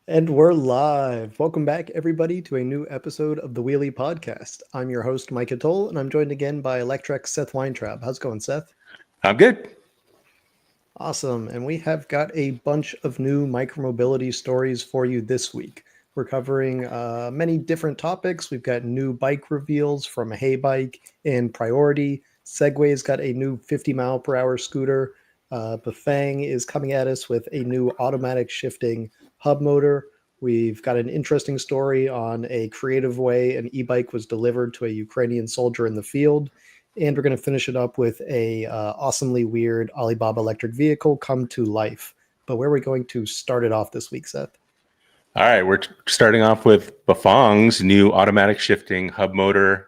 And we're live. Welcome back, everybody, to a new episode of the Wheelie Podcast. I'm your host, Micah, and I'm joined again by Electrek's Seth Weintraub. How's it going, Seth? I'm good. Awesome. And we have got a bunch of new micromobility stories for you this week. We're covering many different topics. We've got new bike reveals from Heybike and Priority. Segway's got a new 50 mile per hour scooter. Bafang is coming at us with a new automatic shifting hub motor. We've got an interesting story on a creative way an e-bike was delivered to a Ukrainian soldier in the field. And we're going to finish it up with a awesomely weird Alibaba electric vehicle come to life. But where are we going to start it off this week, Seth? All right, we're starting off with Bafang's new automatic shifting hub motor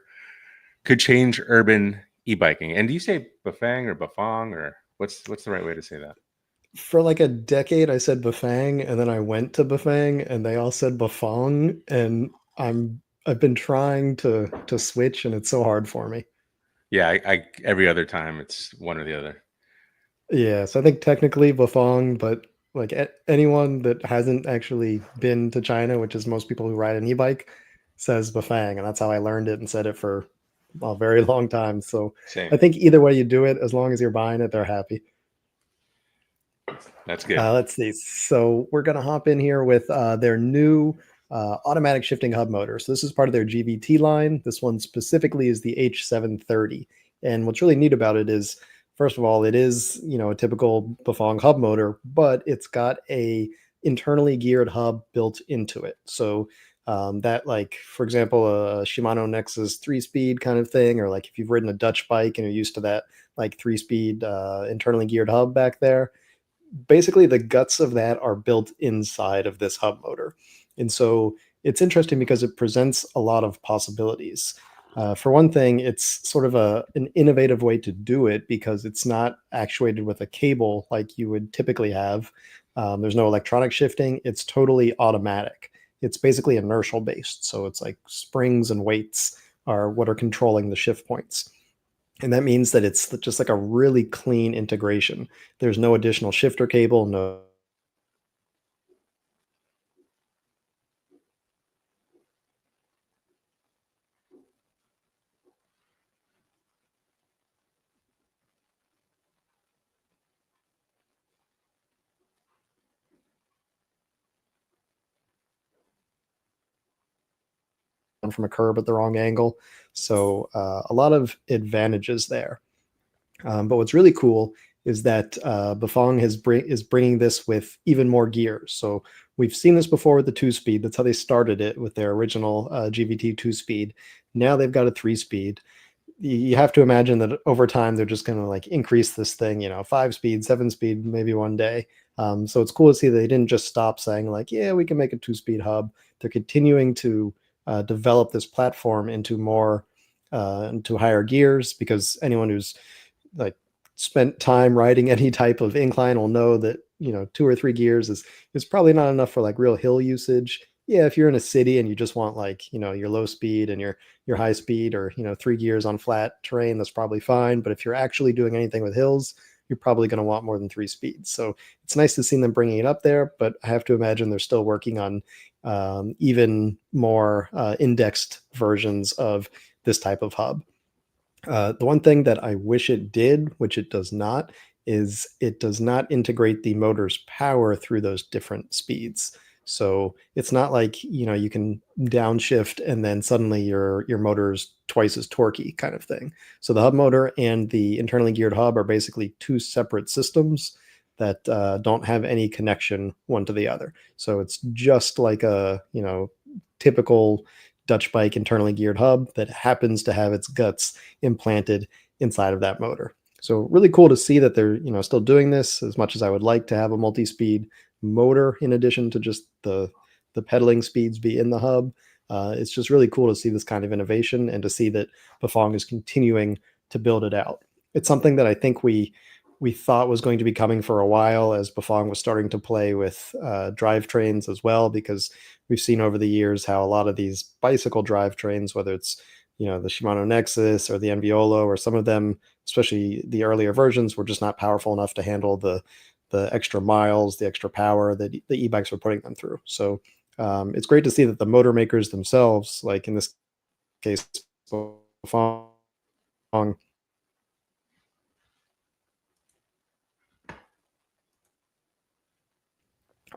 could change urban e-biking. And do you say Bafang or Bafang, or what's the right way to say that? For like a decade, I said Bafang, and then I went to Bafang, and they all said Bafang, and I've been trying to switch, and it's so hard for me. Yeah, I every other time it's one or the other. Yeah, so I think technically Bafang, but like anyone that hasn't actually been to China, which is most people who ride an e-bike, says Bafang, and that's how I learned it and said it for a very long time. So Same. I think either way you do it, as long as you're buying it, they're happy. That's good. Let's see. So we're going to hop in here with their new automatic shifting hub motor. So this is part of their GVT line. This one specifically is the H730. And what's really neat about it is, first of all, it is, a typical Bafang hub motor, but it's got a internally geared hub built into it. So that, like, for example, a Shimano Nexus 3-speed kind of thing, or like if you've ridden a Dutch bike and you're used to that like 3-speed internally geared hub back there, basically the guts of that are built inside of this hub motor. And so it's interesting because it presents a lot of possibilities. For one thing, it's sort of an innovative way to do it because it's not actuated with a cable like you would typically have. There's no electronic shifting. It's totally automatic. It's basically inertial based. So it's like springs and weights are what are controlling the shift points. And that means that it's just like a really clean integration. There's no additional shifter cable, no from a curb at the wrong angle. So a lot of advantages there. But what's really cool is that Bafang is bringing this with even more gears. So we've seen this before with the 2-speed. That's how they started it with their original GVT 2-speed. Now they've got a 3-speed. You have to imagine that over time they're just going to like increase this thing, 5-speed, 7-speed, maybe one day. So it's cool to see they didn't just stop saying like, yeah, we can make a 2-speed hub. They're continuing to develop this platform into more into higher gears, because anyone who's like spent time riding any type of incline will know that 2 or 3 gears is probably not enough for like real hill usage. Yeah, if you're in a city and you just want like your low speed and your high speed, or 3 gears on flat terrain, that's probably fine. But if you're actually doing anything with hills, you're probably going to want more than 3 speeds. So it's nice to see them bringing it up there, but I have to imagine they're still working on even more indexed versions of this type of hub. The one thing that I wish it did, which it does not, is it does not integrate the motor's power through those different speeds. So it's not like you can downshift and then suddenly your motor's twice as torquey kind of thing. So the hub motor and the internally geared hub are basically two separate systems that don't have any connection one to the other. So it's just like a typical Dutch bike internally geared hub that happens to have its guts implanted inside of that motor. So really cool to see that they're still doing this, as much as I would like to have a multi-speed motor in addition to just the pedaling speeds be in the hub. It's just really cool to see this kind of innovation and to see that Bafang is continuing to build it out. It's something that I think we thought was going to be coming for a while, as Bafang was starting to play with drivetrains as well, because we've seen over the years how a lot of these bicycle drivetrains, whether it's the Shimano Nexus or the Enviolo, or some of them, especially the earlier versions, were just not powerful enough to handle the the extra miles, the extra power that the e-bikes are putting them through. So it's great to see that the motor makers themselves, like in this case, Bafang,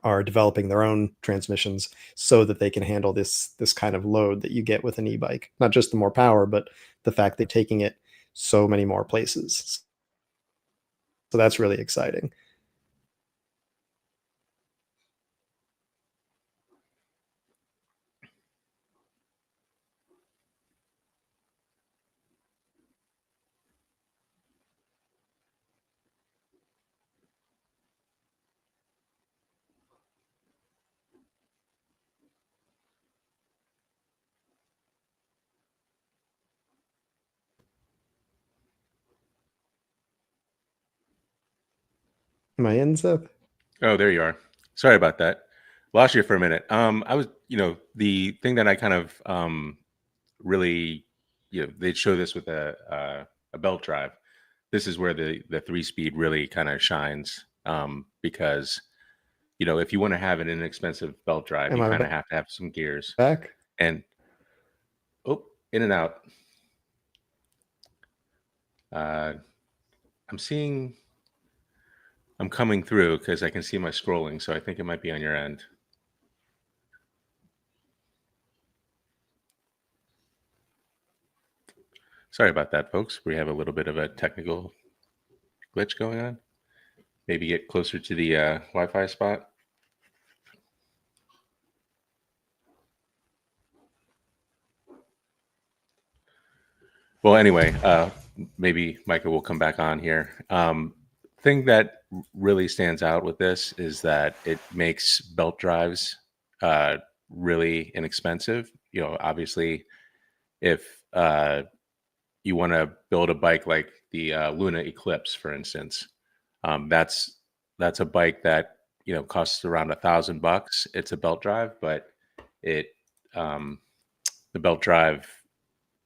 are developing their own transmissions so that they can handle this kind of load that you get with an e-bike. Not just the more power, but the fact that taking it so many more places. So that's really exciting. Am I in, Seth? Oh, there you are. Sorry about that. Lost you for a minute. I was, the thing that I kind of really, they show this with a belt drive. This is where the 3-speed really kind of shines, because if you want to have an inexpensive belt drive, Am you I kind of have to have some gears. back? And in and out. I'm coming through because I can see my scrolling, so I think it might be on your end. Sorry about that, folks. We have a little bit of a technical glitch going on. Maybe get closer to the Wi-Fi spot. Well, anyway, maybe Micah will come back on here. Thing that really stands out with this is that it makes belt drives really inexpensive. Obviously, if you want to build a bike like the Luna Eclipse, for instance, that's a bike that costs around $1,000. It's a belt drive, but the belt drive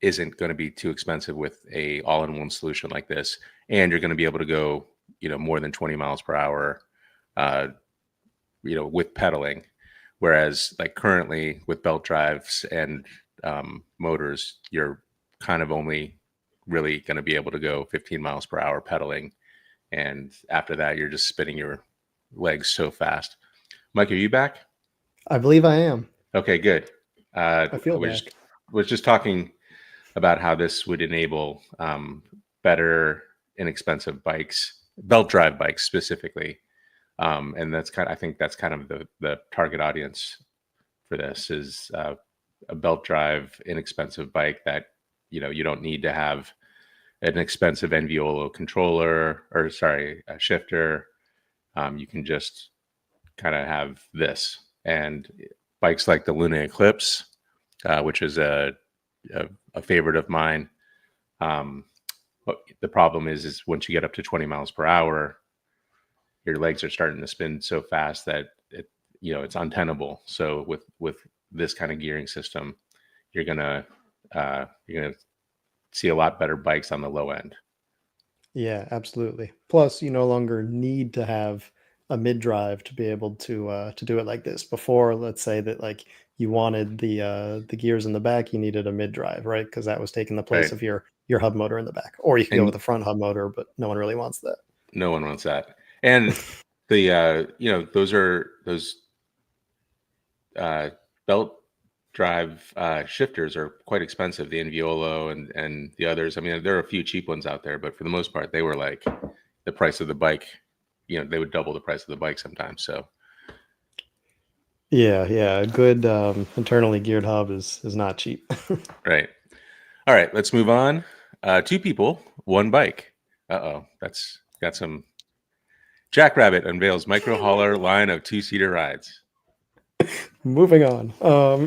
isn't going to be too expensive with a all-in-one solution like this, and you're going to be able to go more than 20 miles per hour with pedaling, whereas like currently with belt drives and motors, you're kind of only really going to be able to go 15 miles per hour pedaling, and after that you're just spinning your legs so fast. Mike, are you back? I believe I am. Okay, good. I feel back. Was just talking about how this would enable better, inexpensive bikes, belt drive bikes specifically, and I think that's kind of the target audience for this is a belt drive, inexpensive bike that you don't need to have an expensive NVOLO controller or a shifter. You can just kind of have this, and bikes like the Luna Eclipse, which is a favorite of mine. But the problem is once you get up to 20 miles per hour, your legs are starting to spin so fast that it's untenable. So with this kind of gearing system, you're gonna see a lot better bikes on the low end. Yeah, absolutely. Plus, you no longer need to have a mid drive to be able to do it like this. Before, let's say that like you wanted the gears in the back, you needed a mid drive, right? Because that was taking the place Right. of your hub motor in the back. Or you can go And with a front hub motor, but no one really wants that. no one wants that. And the those belt drive shifters are quite expensive. The NVOLO and the others. I mean, there are a few cheap ones out there, but for the most part, they were like the price of the bike. They would double the price of the bike sometimes. So Yeah, a good internally geared hub is not cheap. right. All right, let's move on. 2 people, 1 bike. Uh-oh, that's got some. JackRabbit unveils micro hauler line of 2-seater rides. Moving on.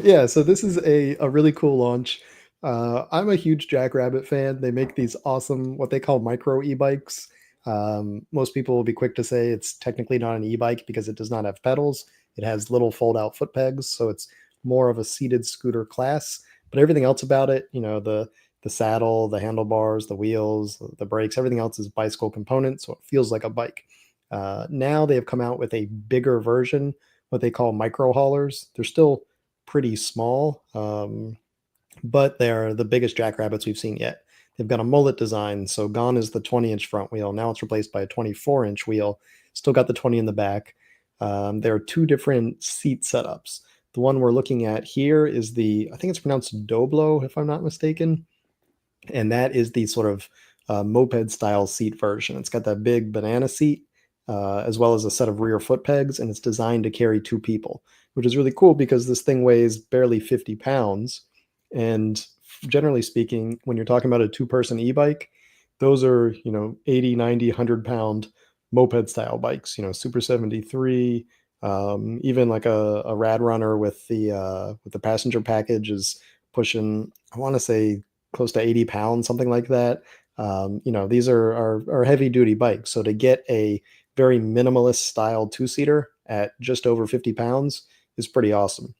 Yeah, so this is a really cool launch. I'm a huge JackRabbit fan. They make these awesome, what they call micro e-bikes. Most people will be quick to say it's technically not an e-bike because it does not have pedals. It has little fold-out foot pegs, so it's more of a seated scooter class. But everything else about it, the saddle, the handlebars, the wheels, the brakes, everything else is bicycle component, so it feels like a bike. Now they have come out with a bigger version, what they call micro haulers. They're still pretty small, but they're the biggest jackrabbits we've seen yet. They've got a mullet design, so gone is the 20-inch front wheel. Now it's replaced by a 24-inch wheel. Still got the 20 in the back. There are two different seat setups. The one we're looking at here is I think it's pronounced Doblo, if I'm not mistaken. And that is the sort of moped style seat version. It's got that big banana seat, as well as a set of rear foot pegs, and it's designed to carry two people, which is really cool because this thing weighs barely 50 pounds. And generally speaking, when you're talking about a two-person e-bike, those are, 80, 90, 100-pound moped style bikes, Super 73, even like a Rad Runner with the passenger package is pushing, I want to say, close to 80 pounds, something like that. These are heavy duty bikes. So to get a very minimalist style two-seater at just over 50 pounds is pretty awesome.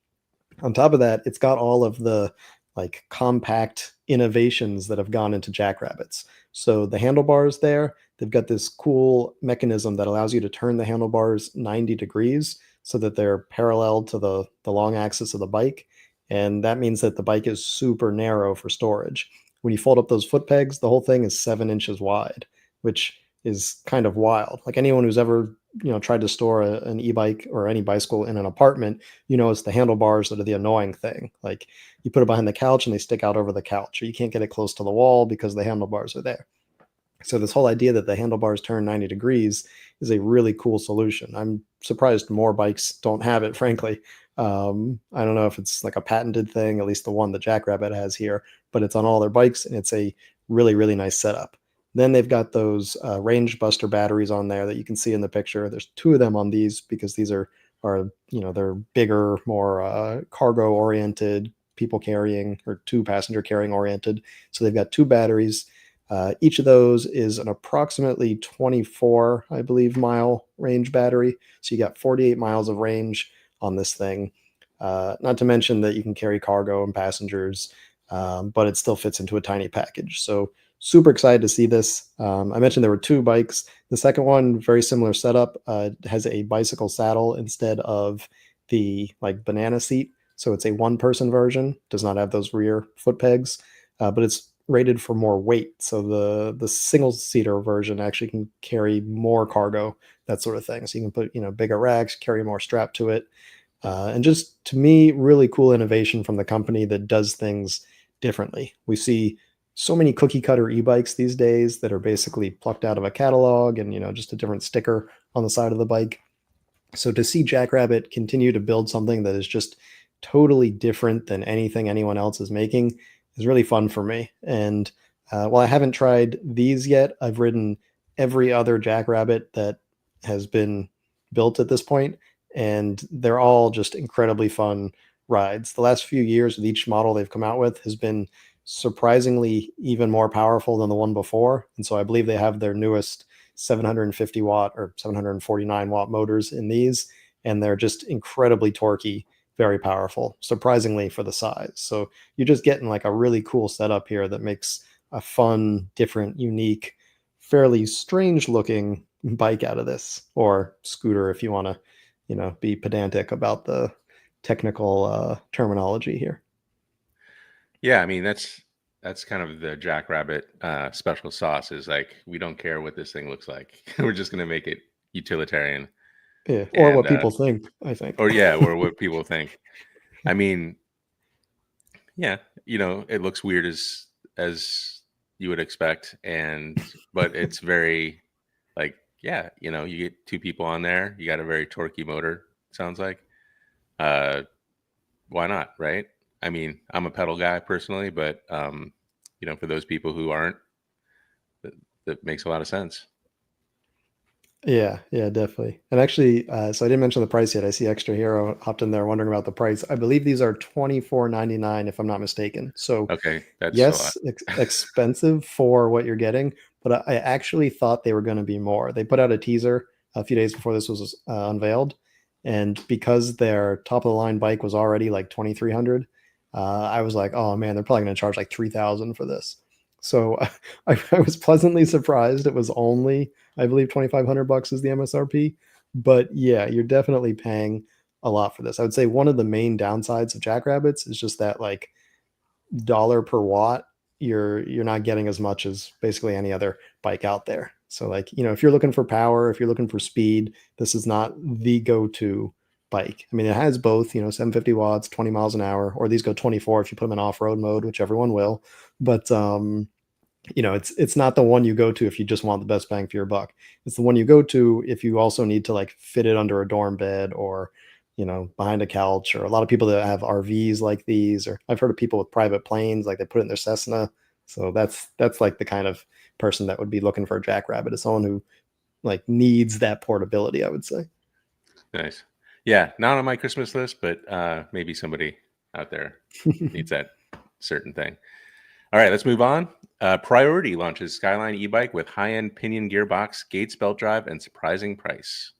On top of that, it's got all of the like compact innovations that have gone into jackrabbits. So the handlebars there, they've got this cool mechanism that allows you to turn the handlebars 90 degrees so that they're parallel to the long axis of the bike. And that means that the bike is super narrow for storage. When you fold up those foot pegs, the whole thing is 7 inches wide, which is kind of wild. Like anyone who's ever, tried to store an e-bike or any bicycle in an apartment, it's the handlebars that are the annoying thing. Like you put it behind the couch and they stick out over the couch, or you can't get it close to the wall because the handlebars are there. So this whole idea that the handlebars turn 90 degrees is a really cool solution. I'm surprised more bikes don't have it, frankly. I don't know if it's like a patented thing, at least the one that JackRabbit has here, but it's on all their bikes and it's a really, really nice setup. Then they've got those range buster batteries on there that you can see in the picture. There's two of them on these because these are they're bigger, more cargo oriented, people carrying or two passenger carrying oriented. So they've got two batteries. Each of those is an approximately 24, I believe, mile range battery. So you got 48 miles of range on this thing. Not to mention that you can carry cargo and passengers, but it still fits into a tiny package. So super excited to see this. I mentioned there were two bikes. The second one, very similar setup, has a bicycle saddle instead of the like banana seat. So it's a one-person version, does not have those rear foot pegs, but it's rated for more weight. So the single-seater version actually can carry more cargo, that sort of thing. So you can put, bigger racks, carry more strap to it. And just to me, really cool innovation from the company that does things differently. We see so many cookie cutter e-bikes these days that are basically plucked out of a catalog and, just a different sticker on the side of the bike. So to see JackRabbit continue to build something that is just totally different than anything anyone else is making is really fun for me. And while I haven't tried these yet, I've ridden every other JackRabbit that has been built at this point, and they're all just incredibly fun rides. The last few years with each model they've come out with has been surprisingly even more powerful than the one before. And so I believe they have their newest 750 watt or 749 watt motors in these, and they're just incredibly torquey, very powerful, surprisingly for the size. So you're just getting like a really cool setup here that makes a fun, different, unique, fairly strange looking bike out of this, or scooter if you want to, be pedantic about the technical terminology here. Yeah, I mean that's kind of the JackRabbit special sauce. Is like we don't care what this thing looks like. We're just gonna make it utilitarian. Yeah, or And what people think, I think. or yeah, or what people think. I mean, yeah, it looks weird as you would expect, but it's very like yeah, you get two people on there. You got a very torquey motor. Sounds like. Uh, why not, right? I mean, I'm a pedal guy personally, but for those people who aren't, that makes a lot of sense. Yeah, yeah, definitely. And actually, so I didn't mention the price yet. I see Extra Hero hopped in there wondering about the price. I believe these are $24.99 if I'm not mistaken. So Okay, that's a lot. yes, expensive for what you're getting, but I actually thought they were going to be more. They put out a teaser a few days before this was unveiled, and because their top of the line bike was already like 2,300, I was like, oh man, they're probably going to charge like 3,000 for this. So I was pleasantly surprised. It was only, I believe, $2,500 is the MSRP. But yeah, you're definitely paying a lot for this. I would say one of the main downsides of JackRabbits is just that like dollar per watt, you're not getting as much as basically any other bike out there. So like, if you're looking for power, if you're looking for speed, this is not the go-to bike. I mean, it has both, 750 watts, 20 miles an hour, or these go 24 if you put them in off-road mode, which everyone will. But it's not the one you go to if you just want the best bang for your buck. It's the one you go to if you also need to like fit it under a dorm bed or behind a couch, or a lot of people that have RVs like these, or I've heard of people with private planes, like they put it in their Cessna. So that's like the kind of person that would be looking for a JackRabbit, is someone who like needs that portability, I would say. Nice. Yeah, not on my Christmas list, but maybe somebody out there needs that certain thing. All right, let's move on. Priority launches Skyline e-bike with high-end Pinion gearbox, Gates belt drive, and surprising price.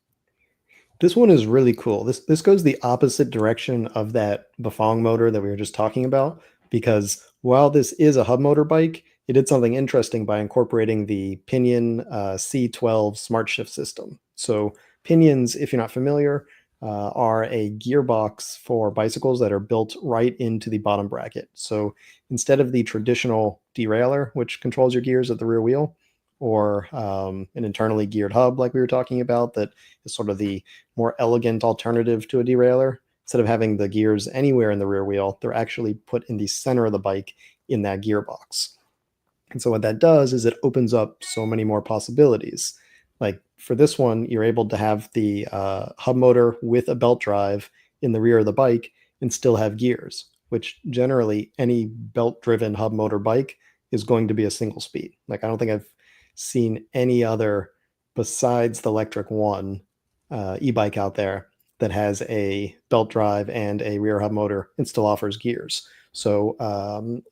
This one is really cool. This goes the opposite direction of that Bafang motor that we were just talking about, because while this is a hub motor bike, it did something interesting by incorporating the Pinion C12 smart shift system. So Pinions, if you're not familiar, are a gearbox for bicycles that are built right into the bottom bracket. So instead of the traditional derailleur, which controls your gears at the rear wheel, or an internally geared hub like we were talking about, that is sort of the more elegant alternative to a derailleur. Instead of having the gears anywhere in the rear wheel, they're actually put in the center of the bike in that gearbox. And so what that does is it opens up so many more possibilities. Like for this one, you're able to have the hub motor with a belt drive in the rear of the bike and still have gears, which generally any belt-driven hub motor bike is going to be a single speed. Like I don't think I've seen any other besides the Electrek One e-bike out there that has a belt drive and a rear hub motor and still offers gears. So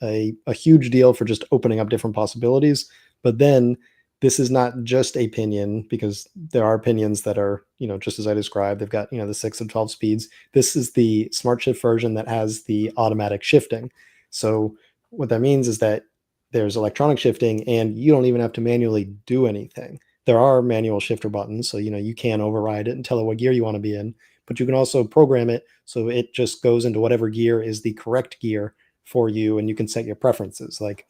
a huge deal for just opening up different possibilities. But then this is not just a Pinion, because there are Pinions that are, just as I described, they've got, the 6 and 12 speeds. This is the smart shift version that has the automatic shifting. So what that means is that there's electronic shifting and you don't even have to manually do anything. There are manual shifter buttons, so you can override it and tell it what gear you want to be in, but you can also program it so it just goes into whatever gear is the correct gear for you, and you can set your preferences. Like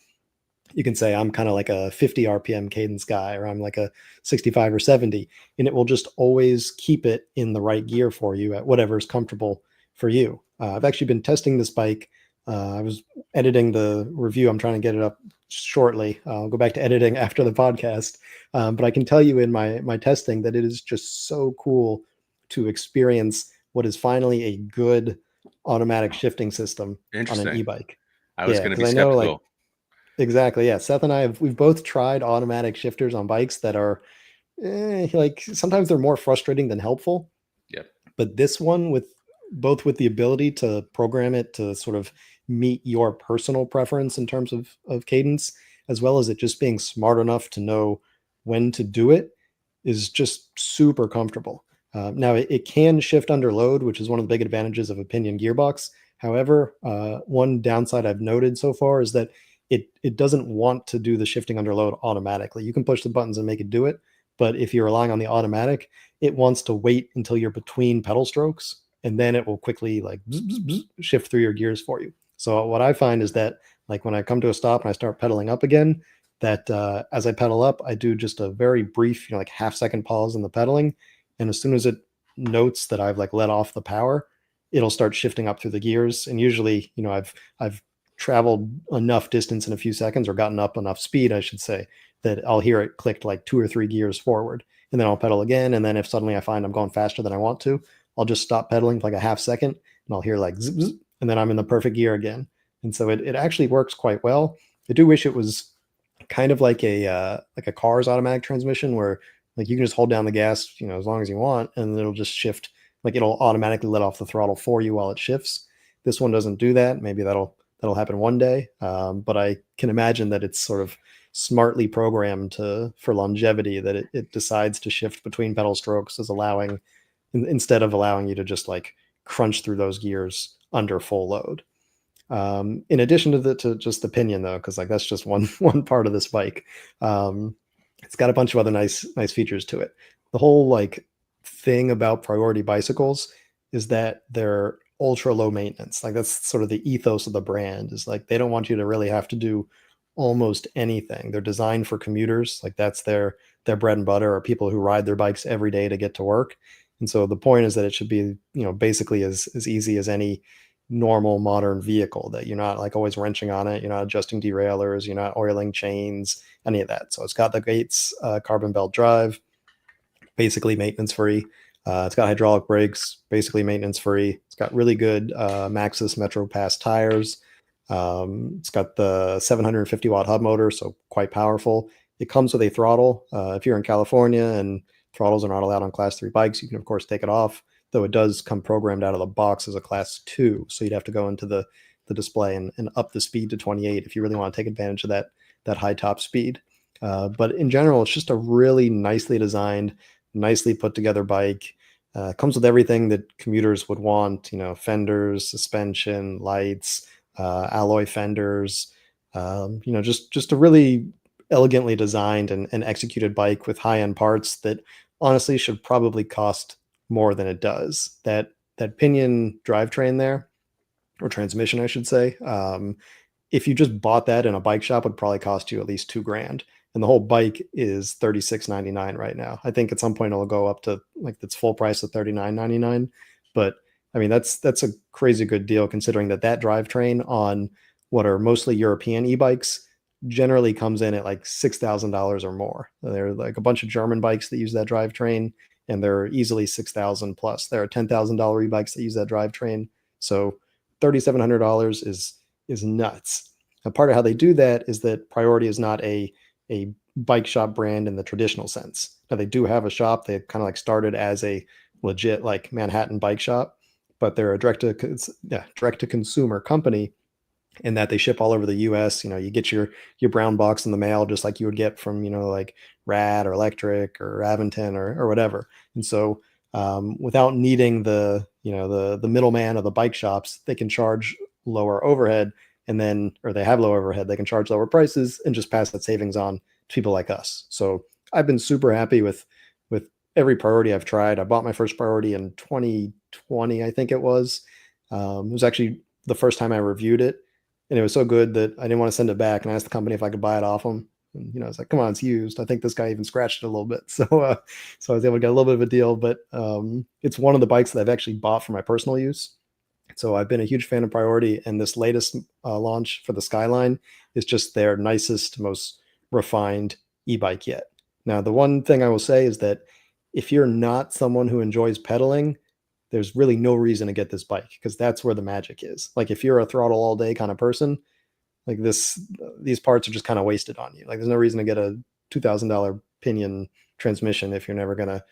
you can say, I'm kind of like a 50 RPM cadence guy, or I'm like a 65 or 70, and it will just always keep it in the right gear for you at whatever is comfortable for you. I've actually been testing this bike. I was editing the review. I'm trying to get it up shortly. I'll go back to editing after the podcast. But I can tell you in my testing that it is just so cool to experience what is finally a good automatic shifting system on an Interesting. e-bike. I was Yeah, going to be because I know like skeptical. exactly. Yeah, Seth and I we've both tried automatic shifters on bikes that are like sometimes they're more frustrating than helpful. Yep. But this one, with the ability to program it to sort of meet your personal preference in terms of cadence, as well as it just being smart enough to know when to do it, is just super comfortable. Now it can shift under load, which is one of the big advantages of a Pinion gearbox. However, one downside I've noted so far is that it doesn't want to do the shifting under load automatically. You can push the buttons and make it do it, but if you're relying on the automatic, it wants to wait until you're between pedal strokes, and then it will quickly like bzz, bzz, bzz, shift through your gears for you. So what I find is that like when I come to a stop and I start pedaling up again, that as I pedal up, I do just a very brief, like half-second pause in the pedaling, and as soon as it notes that I've like let off the power, it'll start shifting up through the gears. And usually, I've traveled enough distance in a few seconds, or gotten up enough speed, I should say, that I'll hear it clicked like 2 or 3 gears forward, and then I'll pedal again. And then if suddenly I find I'm going faster than I want to, I'll just stop pedaling for like a half second, and I'll hear like zip, zip, and then I'm in the perfect gear again. And so it actually works quite well. I do wish it was kind of like a car's automatic transmission, where like you can just hold down the gas, as long as you want, and it'll just shift. Like it'll automatically let off the throttle for you while it shifts. This one doesn't do that. Maybe that'll happen one day, but I can imagine that it's sort of smartly programmed for longevity, that it decides to shift between pedal strokes, as allowing instead of allowing you to just like crunch through those gears under full load. In addition to just the pinion though, because like that's just one part of this bike. It's got a bunch of other nice features to it. The whole like thing about Priority bicycles is that they're ultra low maintenance. Like that's sort of the ethos of the brand, is like they don't want you to really have to do almost anything. They're designed for commuters. Like that's their bread and butter, are people who ride their bikes every day to get to work. And so the point is that it should be, basically as easy as any normal modern vehicle, that you're not like always wrenching on it, you're not adjusting derailleurs, you're not oiling chains, any of that. So it's got the Gates carbon belt drive, basically maintenance free. It's got hydraulic brakes, basically maintenance free. It's got really good Maxxis Metro Pass tires. It's got the 750 watt hub motor, so quite powerful. It comes with a throttle. If you're in California and throttles are not allowed on class 3 bikes, you can of course take it off, though it does come programmed out of the box as a class 2. So you'd have to go into the display and up the speed to 28 if you really want to take advantage of that high top speed. But in general, it's just a really nicely designed, nicely put together bike. Comes with everything that commuters would want, fenders, suspension, lights, alloy fenders, just a really elegantly designed and executed bike with high-end parts that honestly should probably cost more than it does. That Pinion drivetrain there, or transmission, I should say, if you just bought that in a bike shop, would probably cost you at least $2,000. And the whole bike is $36.99 right now. I think at some point it'll go up to like its full price of $39.99. But I mean, that's a crazy good deal, considering that drivetrain on what are mostly European e-bikes generally comes in at like $6,000 or more. There are like a bunch of German bikes that use that drivetrain, and they're easily 6,000 plus. There are $10,000 e-bikes that use that drivetrain. So $3,700 is nuts. And part of how they do that is that Priority is not a bike shop brand in the traditional sense. Now they do have a shop. They kind of like started as a legit like Manhattan bike shop, but they're a direct to consumer company, in that they ship all over the US. You get your brown box in the mail just like you would get from, like Rad or Electrek or Aventon or whatever. And so without needing the middleman of the bike shops, they can charge lower overhead, or they have low overhead, they can charge lower prices and just pass that savings on to people like us. So I've been super happy with every Priority I've tried. I bought my first Priority in 2020, I think it was. It was actually the first time I reviewed it, and it was so good that I didn't want to send it back, and I asked the company if I could buy it off them. And, I was like, come on, it's used. I think this guy even scratched it a little bit. So I was able to get a little bit of a deal, but it's one of the bikes that I've actually bought for my personal use. So I've been a huge fan of Priority, and this latest launch for the Skyline is just their nicest, most refined e-bike yet. Now, the one thing I will say is that if you're not someone who enjoys pedaling, there's really no reason to get this bike, because that's where the magic is. Like if you're a throttle all day kind of person, like these parts are just kind of wasted on you. Like there's no reason to get a $2,000 Pinion transmission if you're never gonna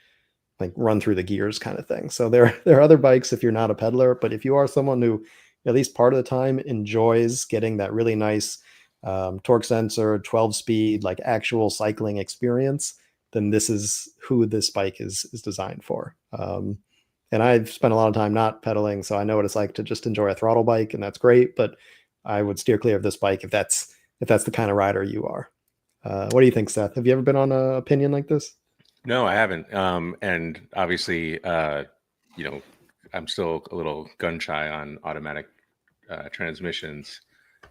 like run through the gears kind of thing. So there are other bikes if you're not a pedaler, but if you are someone who at least part of the time enjoys getting that really nice torque sensor, 12 speed, like actual cycling experience, then this is who this bike is designed for. And I've spent a lot of time not pedaling, so I know what it's like to just enjoy a throttle bike, and that's great. But I would steer clear of this bike if that's the kind of rider you are. What do you think, Seth? Have you ever been on a Pinion like this? No, I haven't. And obviously, I'm still a little gun shy on automatic transmissions,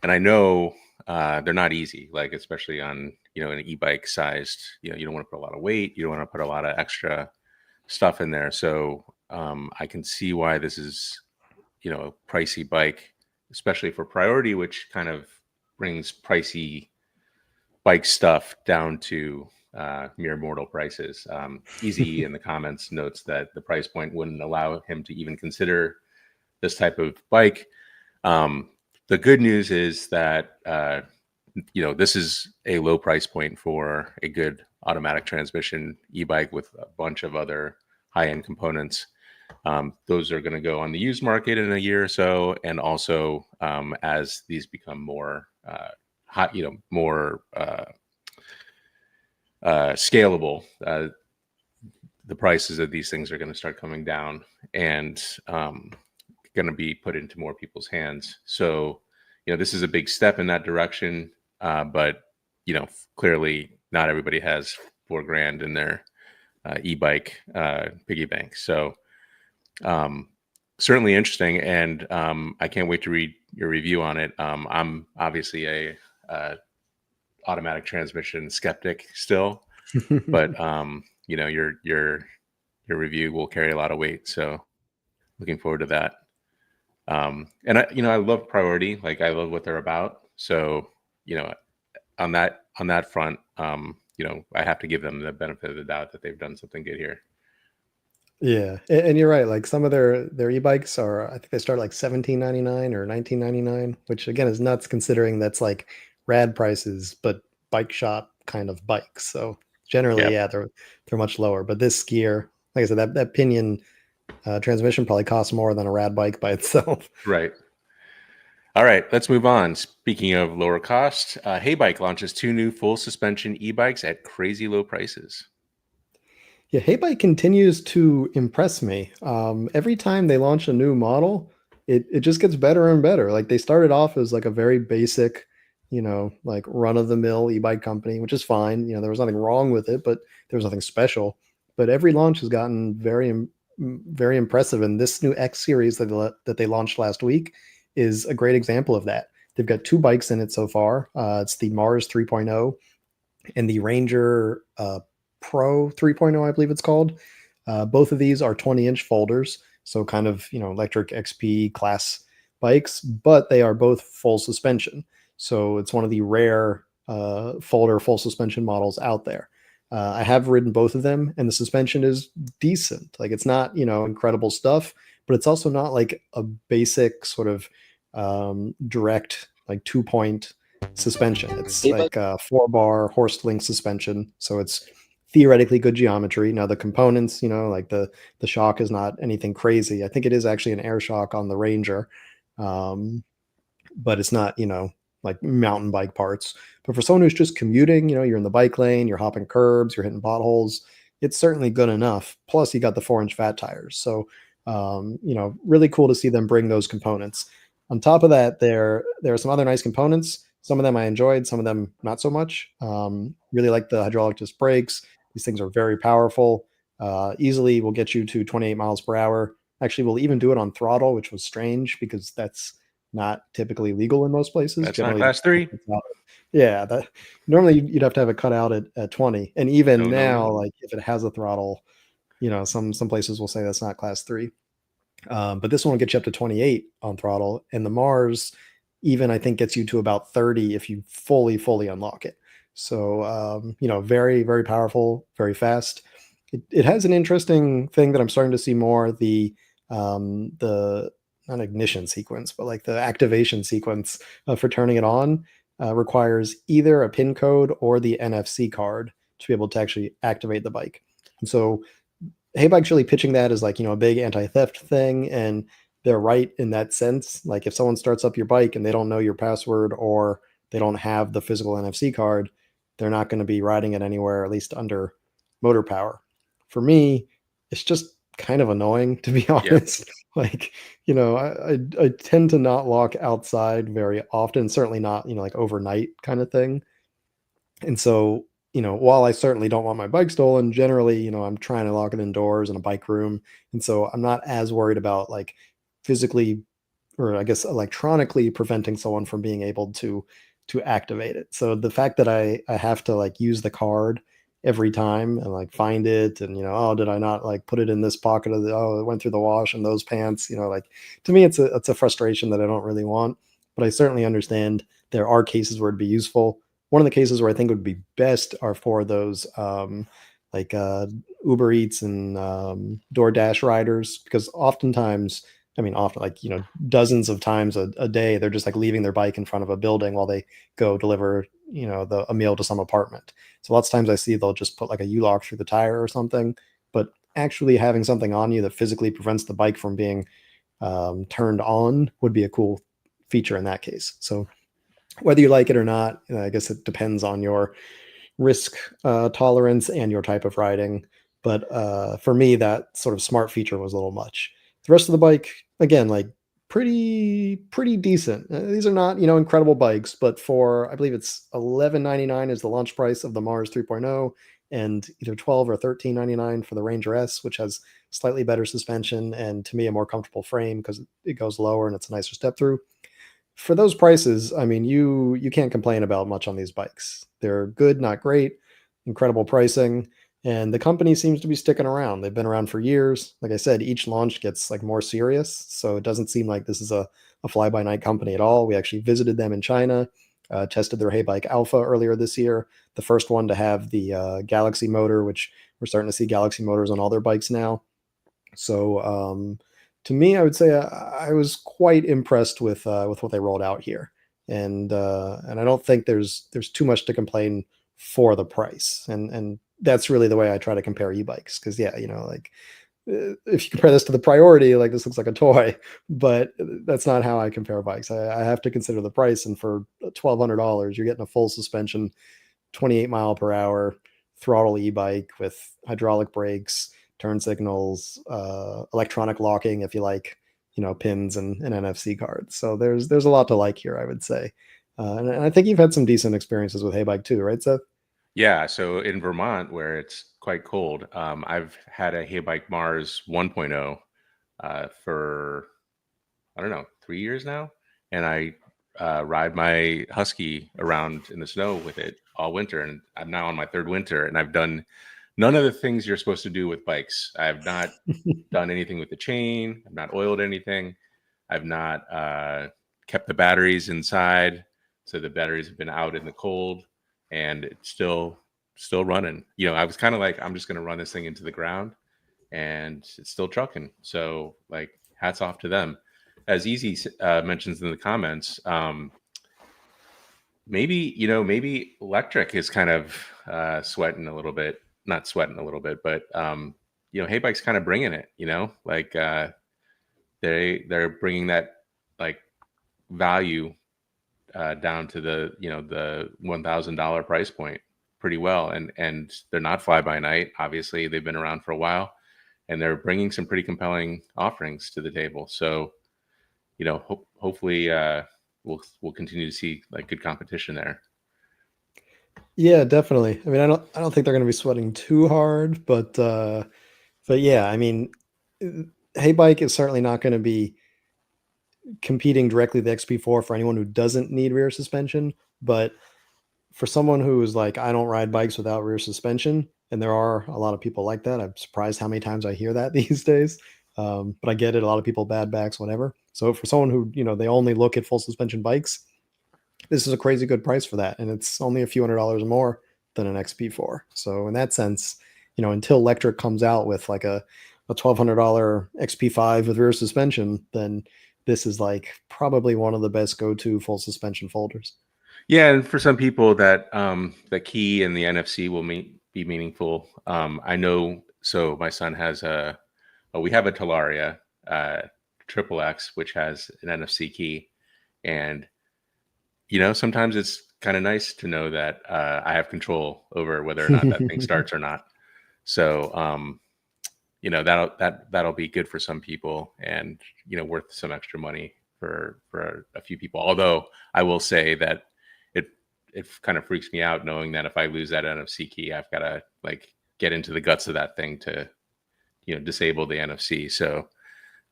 and I know they're not easy. Like especially on an e-bike sized. You don't want to put a lot of weight. You don't want to put a lot of extra stuff in there. So I can see why this is a pricey bike, especially for Priority, which kind of brings pricey bike stuff down to mere mortal prices. Easy in the comments notes that the price point wouldn't allow him to even consider this type of bike. The good news is that this is a low price point for a good automatic transmission e-bike with a bunch of other high-end components. Those are going to go on the used market in a year or so, and also as these become more hot, more scalable, the prices of these things are going to start coming down and going to be put into more people's hands. So this is a big step in that direction, but clearly not everybody has $4,000 in their e-bike piggy bank. So certainly interesting, and I can't wait to read your review on it. I'm obviously a automatic transmission skeptic still, but your review will carry a lot of weight. So looking forward to that. And I love Priority. Like, I love what they're about. So, on that front, I have to give them the benefit of the doubt that they've done something good here. Yeah, and you're right. Like, some of their e-bikes are, I think they start like $17.99 or $19.99, which again is nuts considering that's like rad prices, but bike shop kind of bikes. So generally, Yeah. yeah, they're much lower. But this gear, like I said, that Pinion transmission probably costs more than a rad bike by itself. Right. All right, let's move on. Speaking of lower cost, Heybike launches 2 new full suspension e-bikes at crazy low prices. Yeah, Heybike continues to impress me. Every time they launch a new model, it just gets better and better. Like, they started off as like a very basic, like run-of-the-mill e-bike company, which is fine. There was nothing wrong with it, but there was nothing special. But every launch has gotten very impressive, and this new X series that they launched last week is a great example of that. They've got 2 bikes in it so far. It's the Mars 3.0 and the Ranger Pro 3.0, I believe it's called. Both of these are 20-inch folders, so kind of electric XP class bikes, but they are both full suspension. So it's one of the rare folder full suspension models out there. I have ridden both of them, and the suspension is decent. Like, it's not incredible stuff, but it's also not like a basic sort of direct like 2-point suspension. It's like a 4-bar horse link suspension, so it's theoretically good geometry. Now the components, like the shock is not anything crazy. I think it is actually an air shock on the Ranger, but it's not like mountain bike parts. But for someone who's just commuting, you're in the bike lane, you're hopping curbs, you're hitting potholes, it's certainly good enough. Plus you got the 4-inch fat tires, so really cool to see them bring those components. On top of that, there are some other nice components. Some of them I enjoyed, some of them not so much. Really like the hydraulic disc brakes. These things are very powerful. Easily will get you to 28 miles per hour. Actually, we'll even do it on throttle, which was strange because that's not typically legal in most places. That's Generally, not class 3. Yeah, normally you'd have to have it cut out at 20. And even now, No. like if it has a throttle, some places will say that's not class 3. But this one will get you up to 28 on throttle, and the Mars even I think gets you to about 30 if you fully unlock it. So very, very powerful, very fast. It has an interesting thing that I'm starting to see more, the not ignition sequence, but like the activation sequence for turning it on requires either a PIN code or the NFC card to be able to actually activate the bike. And so Heybike's really pitching that as like, a big anti-theft thing, and they're right in that sense. Like, if someone starts up your bike and they don't know your password or they don't have the physical NFC card, they're not going to be riding it anywhere, at least under motor power. For me, it's just kind of annoying, to be honest. Like, I tend to not lock outside very often, certainly not, like overnight kind of thing. And so, while I certainly don't want my bike stolen, generally, I'm trying to lock it indoors in a bike room. And so I'm not as worried about like physically, or I guess electronically, preventing someone from being able to activate it. So the fact that I have to like use the card every time and like find it, and oh, did I not like put it in this pocket of it went through the wash and those pants, like, to me it's a frustration that I don't really want. But I certainly understand there are cases where it'd be useful. One of the cases where I think would be best are for those like Uber Eats and DoorDash riders, because oftentimes, I mean, often, like, dozens of times a day, they're just like leaving their bike in front of a building while they go deliver, a meal to some apartment. So lots of times I see they'll just put like a U-lock through the tire or something, but actually having something on you that physically prevents the bike from being turned on would be a cool feature in that case. So whether you like it or not, I guess it depends on your risk tolerance and your type of riding. But for me, that sort of smart feature was a little much. The rest of the bike, again, like pretty pretty decent. These are not, incredible bikes, but for, I believe it's 11.99 is the launch price of the Mars 3.0, and either 12 or 13.99 for the Ranger S, which has slightly better suspension and, to me, a more comfortable frame because it goes lower and it's a nicer step through. For those prices, I mean, you can't complain about much on these bikes. They're good, not great, incredible pricing, and the company seems to be sticking around. They've been around for years. Like I said, each launch gets like more serious, so it doesn't seem like this is a fly by night company at all. We actually visited them in China, tested their Heybike Alpha earlier this year, the first one to have the Galaxy motor, which we're starting to see Galaxy motors on all their bikes now. So to me, I would say I was quite impressed with what they rolled out here, and I don't think there's too much to complain for the price, and that's really the way I try to compare e-bikes, because yeah, like if you compare this to the Priority, like this looks like a toy, but that's not how I compare bikes. I have to consider the price, and for $1,200, you're getting a full suspension, 28 mile per hour throttle e-bike with hydraulic brakes, turn signals, electronic locking if you like, pins and NFC cards. So there's a lot to like here, I would say. And I think you've had some decent experiences with Heybike too, right, Seth? Yeah, so in Vermont, where it's quite cold, I've had a Heybike Mars 1.0 for, I don't know, 3 years now, and I ride my Husky around in the snow with it all winter, and I'm now on my third winter, and I've done none of the things you're supposed to do with bikes. I have not done anything with the chain. I've not oiled anything. I've not kept the batteries inside, so the batteries have been out in the cold, and it's still running. I was kind of like, I'm just going to run this thing into the ground, and it's still trucking. So like, hats off to them. As Easy mentions in the comments, maybe Electrek is kind of sweating a little bit, not sweating a little bit, but Heybike's kind of bringing it. Like they're bringing that like value down to the $1,000 price point pretty well, and they're not fly by night. Obviously, they've been around for a while, and they're bringing some pretty compelling offerings to the table. So, hopefully, we'll continue to see like good competition there. Yeah, definitely. I mean, I don't think they're going to be sweating too hard, but yeah, I mean, Heybike is certainly not going to be competing directly with the XP4 for anyone who doesn't need rear suspension. But for someone who is like, I don't ride bikes without rear suspension, and there are a lot of people like that. I'm surprised how many times I hear that these days. But I get it. A lot of people, bad backs, whatever. So for someone who, they only look at full suspension bikes, this is a crazy good price for that. And it's only a few $100s more than an XP4. So in that sense, until Electrek comes out with like a $1,200 XP5 with rear suspension, then this is like probably one of the best go-to full suspension folders. Yeah, and for some people that the key and the NFC will be meaningful. I know. So my son has we have a Talaria Triple X, which has an NFC key, and sometimes it's kind of nice to know that I have control over whether or not that thing starts or not. So that'll be good for some people, and worth some extra money for a few people. Although I will say that it kind of freaks me out knowing that if I lose that NFC key, I've got to like get into the guts of that thing to disable the NFC. So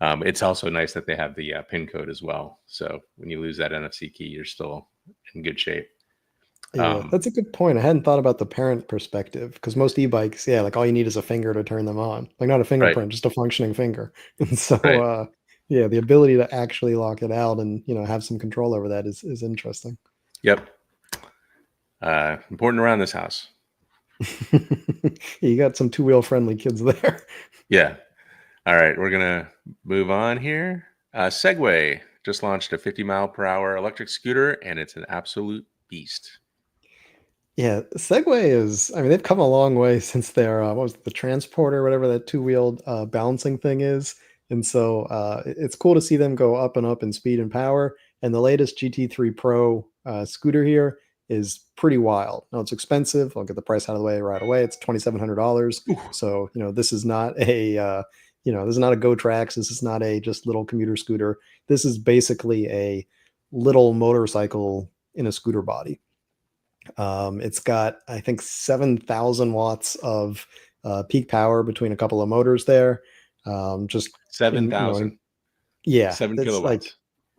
it's also nice that they have the PIN code as well. So when you lose that NFC key, you're still in good shape. Yeah, that's a good point. I hadn't thought about the parent perspective, because most e-bikes, yeah, like all you need is a finger to turn them on. Like not a fingerprint, just a functioning finger. And so, Right. Yeah, the ability to actually lock it out and, have some control over that is interesting. Yep. Important around this house. You got some two-wheel friendly kids there. Yeah. All right. We're going to move on here. Segway just launched a 50-mile-per-hour electric scooter, and it's an absolute beast. Yeah, Segway is, I mean, they've come a long way since their, what was it, the transporter, whatever that two-wheeled balancing thing is. And so it's cool to see them go up and up in speed and power. And the latest GT3 Pro scooter here is pretty wild. Now, it's expensive. I'll get the price out of the way right away. It's $2,700. Ooh. So, this is not a, this is not a Go Tracks. This is not a just little commuter scooter. This is basically a little motorcycle in a scooter body. It's got, I think, 7,000 watts of peak power between a couple of motors there. Just Seven in, thousand. yeah, 7 kilowatts.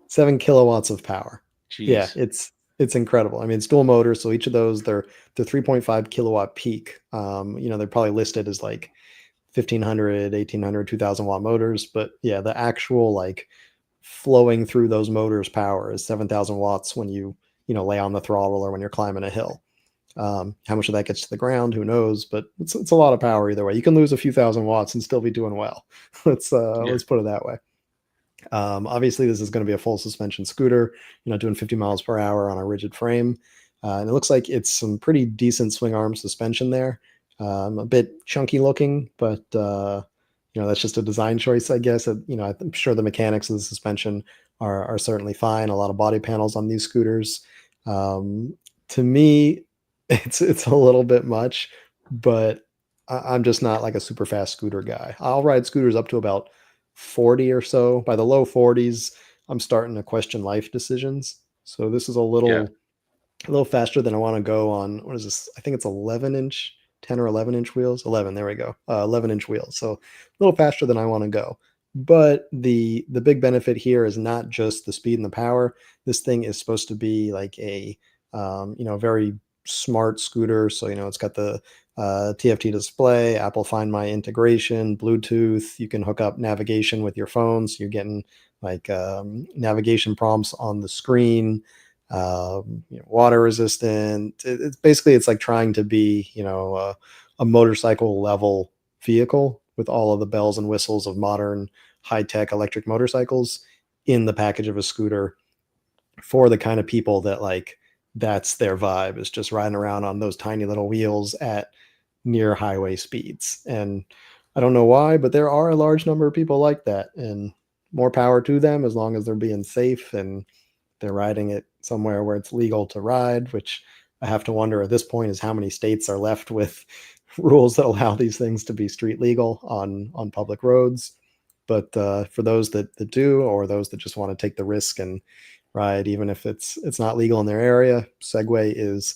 7 kilowatts of power. Yeah, Jeez. it's incredible. I mean, it's dual motors, so each of those they're 3.5 kilowatt peak. They're probably listed as like 1500, 1800, 2000 watt motors, but yeah, the actual like flowing through those motors power is 7,000 watts when you lay on the throttle or when you're climbing a hill. How much of that gets to the ground, who knows? But it's a lot of power either way. You can lose a few thousand watts and still be doing well. Let's Yeah. put it that way. Obviously, this is going to be a full suspension scooter, doing 50 miles per hour on a rigid frame. And it looks like it's some pretty decent swing arm suspension there. A bit chunky looking, but that's just a design choice, I guess. I'm sure the mechanics of the suspension are certainly fine. A lot of body panels on these scooters. To me, it's a little bit much, but I'm just not like a super fast scooter guy. I'll ride scooters up to about 40 or so. By the low 40s, I'm starting to question life decisions. So this is a Yeah. little faster than I want to go on. What is this? I think it's 11-inch, 10 or 11-inch wheels. 11, there we go. 11-inch wheels. So a little faster than I want to go. But the big benefit here is not just the speed and the power. This thing is supposed to be like a very smart scooter. So it's got the TFT display, Apple Find My integration, Bluetooth. You can hook up navigation with your phone, so you're getting like navigation prompts on the screen. Water resistant. It's like trying to be a motorcycle level vehicle with all of the bells and whistles of modern high tech electric motorcycles in the package of a scooter for the kind of people that like that's their vibe, is just riding around on those tiny little wheels at near highway speeds. And I don't know why, but there are a large number of people like that, and more power to them as long as they're being safe and they're riding it somewhere where it's legal to ride, which I have to wonder at this point is how many states are left with rules that allow these things to be street legal on public roads. But for those that do, or those that just want to take the risk and ride, even if it's not legal in their area, Segway is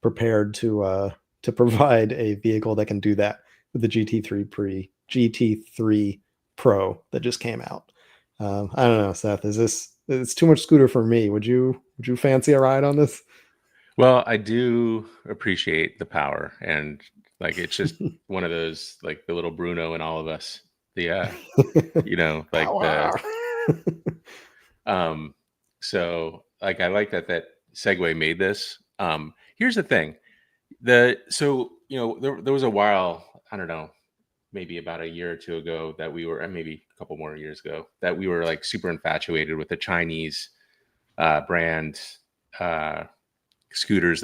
prepared to provide a vehicle that can do that with the GT3 Pro that just came out. I don't know, Seth. It's too much scooter for me. Would you fancy a ride on this? Well, I do appreciate the power, and like it's just one of those, like the little Bruno in all of us. The like the Power. um so like I like that Segway made this. Here's the thing. There was a while, I don't know, maybe about a year or two ago that we were, and maybe a couple more years ago, that we were like super infatuated with the Chinese brand scooters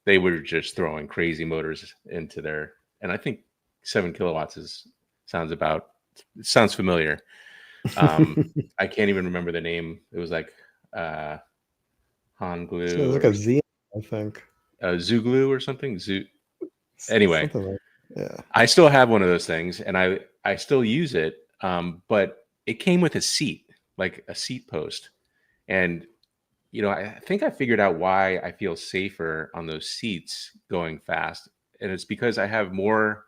they were just throwing crazy motors into their, and I think 7 kilowatts sounds familiar. I can't even remember the name. It was like Han So it's Glue like or a Z, I think. Zooglue or something. Anyway, Something like yeah. I still have one of those things, and I still use it. But it came with a seat, like a seat post, and I think I figured out why I feel safer on those seats going fast, and it's because I have more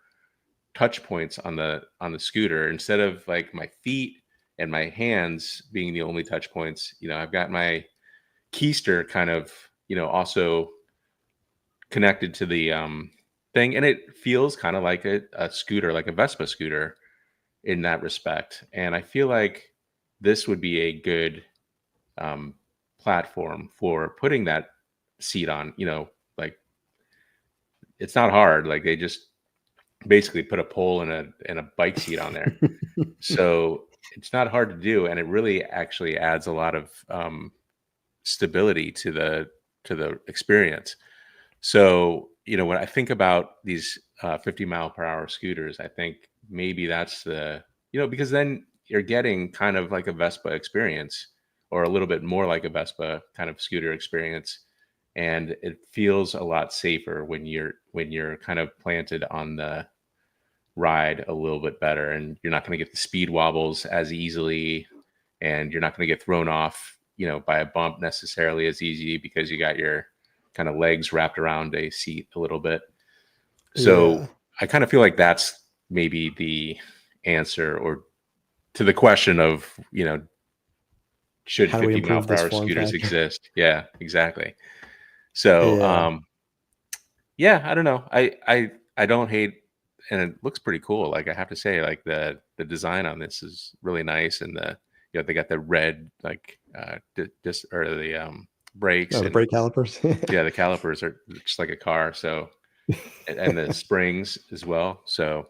touch points on the scooter instead of like my feet and my hands being the only touch points. I've got my keister kind of also connected to the thing, and it feels kind of like a scooter, like a Vespa scooter in that respect. And I feel like this would be a good platform for putting that seat on. Like it's not hard. Like they just basically put a pole and a bike seat on there. So it's not hard to do, and it really actually adds a lot of stability to the experience. So when I think about these 50-mile-per-hour scooters, I think maybe that's because then you're getting kind of like a Vespa experience, or a little bit more like a Vespa kind of scooter experience, and it feels a lot safer when you're kind of planted on ride a little bit better, and you're not going to get the speed wobbles as easily, and you're not going to get thrown off, by a bump necessarily as easy because you got your kind of legs wrapped around a seat a little bit. So Yeah. I kind of feel like that's maybe the answer or to the question of, should How do we 50 mile improve per this hour form scooters factor? exist? Yeah, exactly. So, Yeah. yeah, I don't know. I don't hate, and it looks pretty cool. Like I have to say, like the design on this is really nice, and they got the red like or the brakes, No, the and brake calipers. yeah, the calipers are just like a car. So and the springs as well. So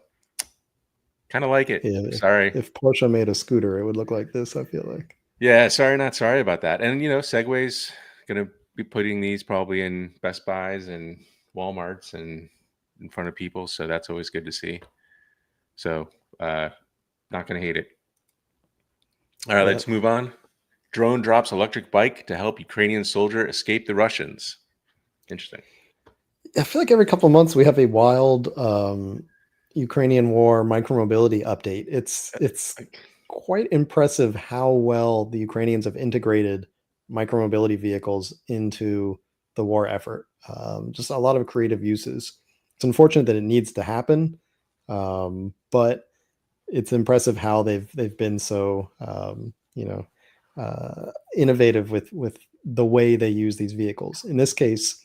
kind of like it. Yeah. Sorry. If Porsche made a scooter, it would look like this, I feel like. Yeah, sorry, not sorry about that. And Segway's gonna be putting these probably in Best Buys and Walmarts and in front of people, so that's always good to see. So not gonna hate it. All right, Yeah. let's move on. Drone drops electric bike to help Ukrainian soldier escape the Russians. Interesting. I feel like every couple of months we have a wild Ukrainian war micromobility update. It's Like, quite impressive how well the Ukrainians have integrated micromobility vehicles into the war effort. Just a lot of creative uses. It's unfortunate that it needs to happen, but it's impressive how they've been so innovative with the way they use these vehicles. In this case,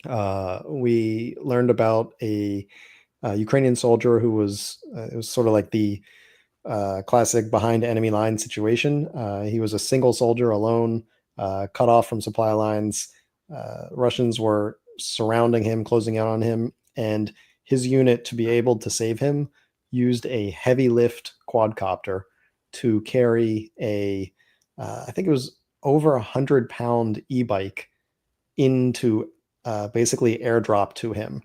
we learned about a Ukrainian soldier who was it was sort of like the classic behind enemy line situation. He was a single soldier alone, cut off from supply lines. Russians were surrounding him, closing in on him, and his unit, to be able to save him, used a heavy lift quadcopter to carry I think it was over 100-pound e-bike into basically airdrop to him.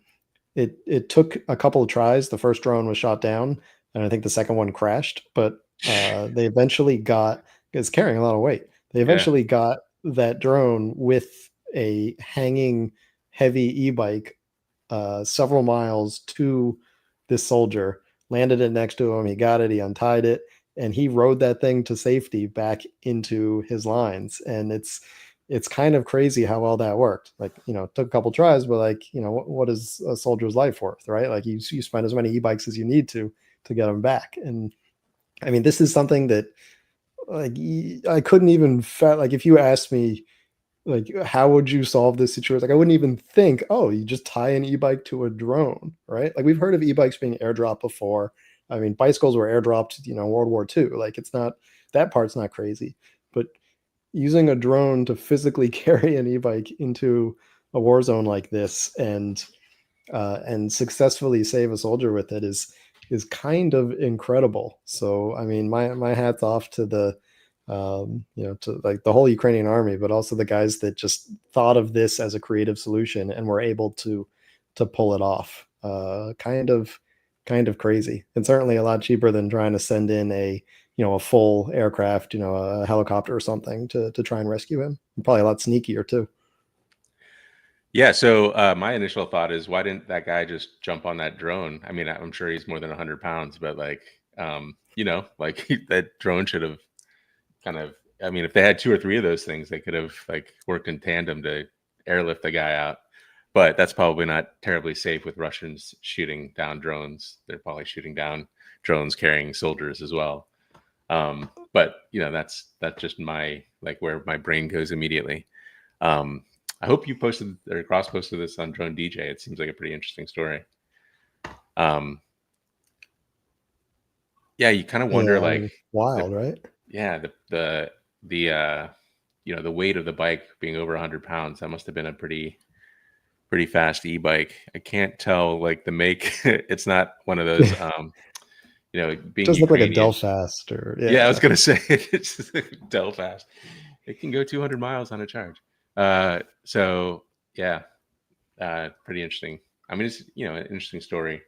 It took a couple of tries. The first drone was shot down, and I think the second one crashed. But they eventually got, it's carrying a lot of weight. They yeah. eventually got that drone with a hanging heavy e-bike several miles to this soldier, landed it next to him. He got it, he untied it, and he rode that thing to safety back into his lines. And it's kind of crazy how well that worked. Like, it took a couple tries, but like, what is a soldier's life worth, right? Like you spend as many e-bikes as you need to get them back. And I mean, this is something that like I couldn't even like if you asked me like how would you solve this situation, like I wouldn't even think, oh, you just tie an e-bike to a drone, right? Like we've heard of e-bikes being airdropped before. I mean, bicycles were airdropped, World War II. Like it's not, that part's not crazy, but using a drone to physically carry an e-bike into a war zone like this and successfully save a soldier with it is kind of incredible. So I mean, my hat's off to the to like the whole Ukrainian army, but also the guys that just thought of this as a creative solution and were able to pull it off. Kind of crazy, and certainly a lot cheaper than trying to send in a full aircraft, a helicopter or something to try and rescue him. Probably a lot sneakier too. Yeah, so my initial thought is, why didn't that guy just jump on that drone? I mean, I'm sure he's more than 100 pounds, but like, like that drone should have kind of, I mean, if they had two or three of those things, they could have like worked in tandem to airlift the guy out. But that's probably not terribly safe with Russians shooting down drones. They're probably shooting down drones carrying soldiers as well. But that's just my, like, where my brain goes immediately. I hope you posted or cross posted this on Drone DJ. It seems like a pretty interesting story. Yeah, you kind of wonder, Yeah, I like, mean, wild, right? yeah, the weight of the bike being over 100 pounds, that must have been a pretty fast e-bike. I can't tell like the make. It's not one of those being Does look like a Ukrainian. Delfast or Yeah, I was yeah. gonna say it's Delfast. It can go 200 miles on a charge. So yeah, pretty interesting. I mean, it's an interesting story.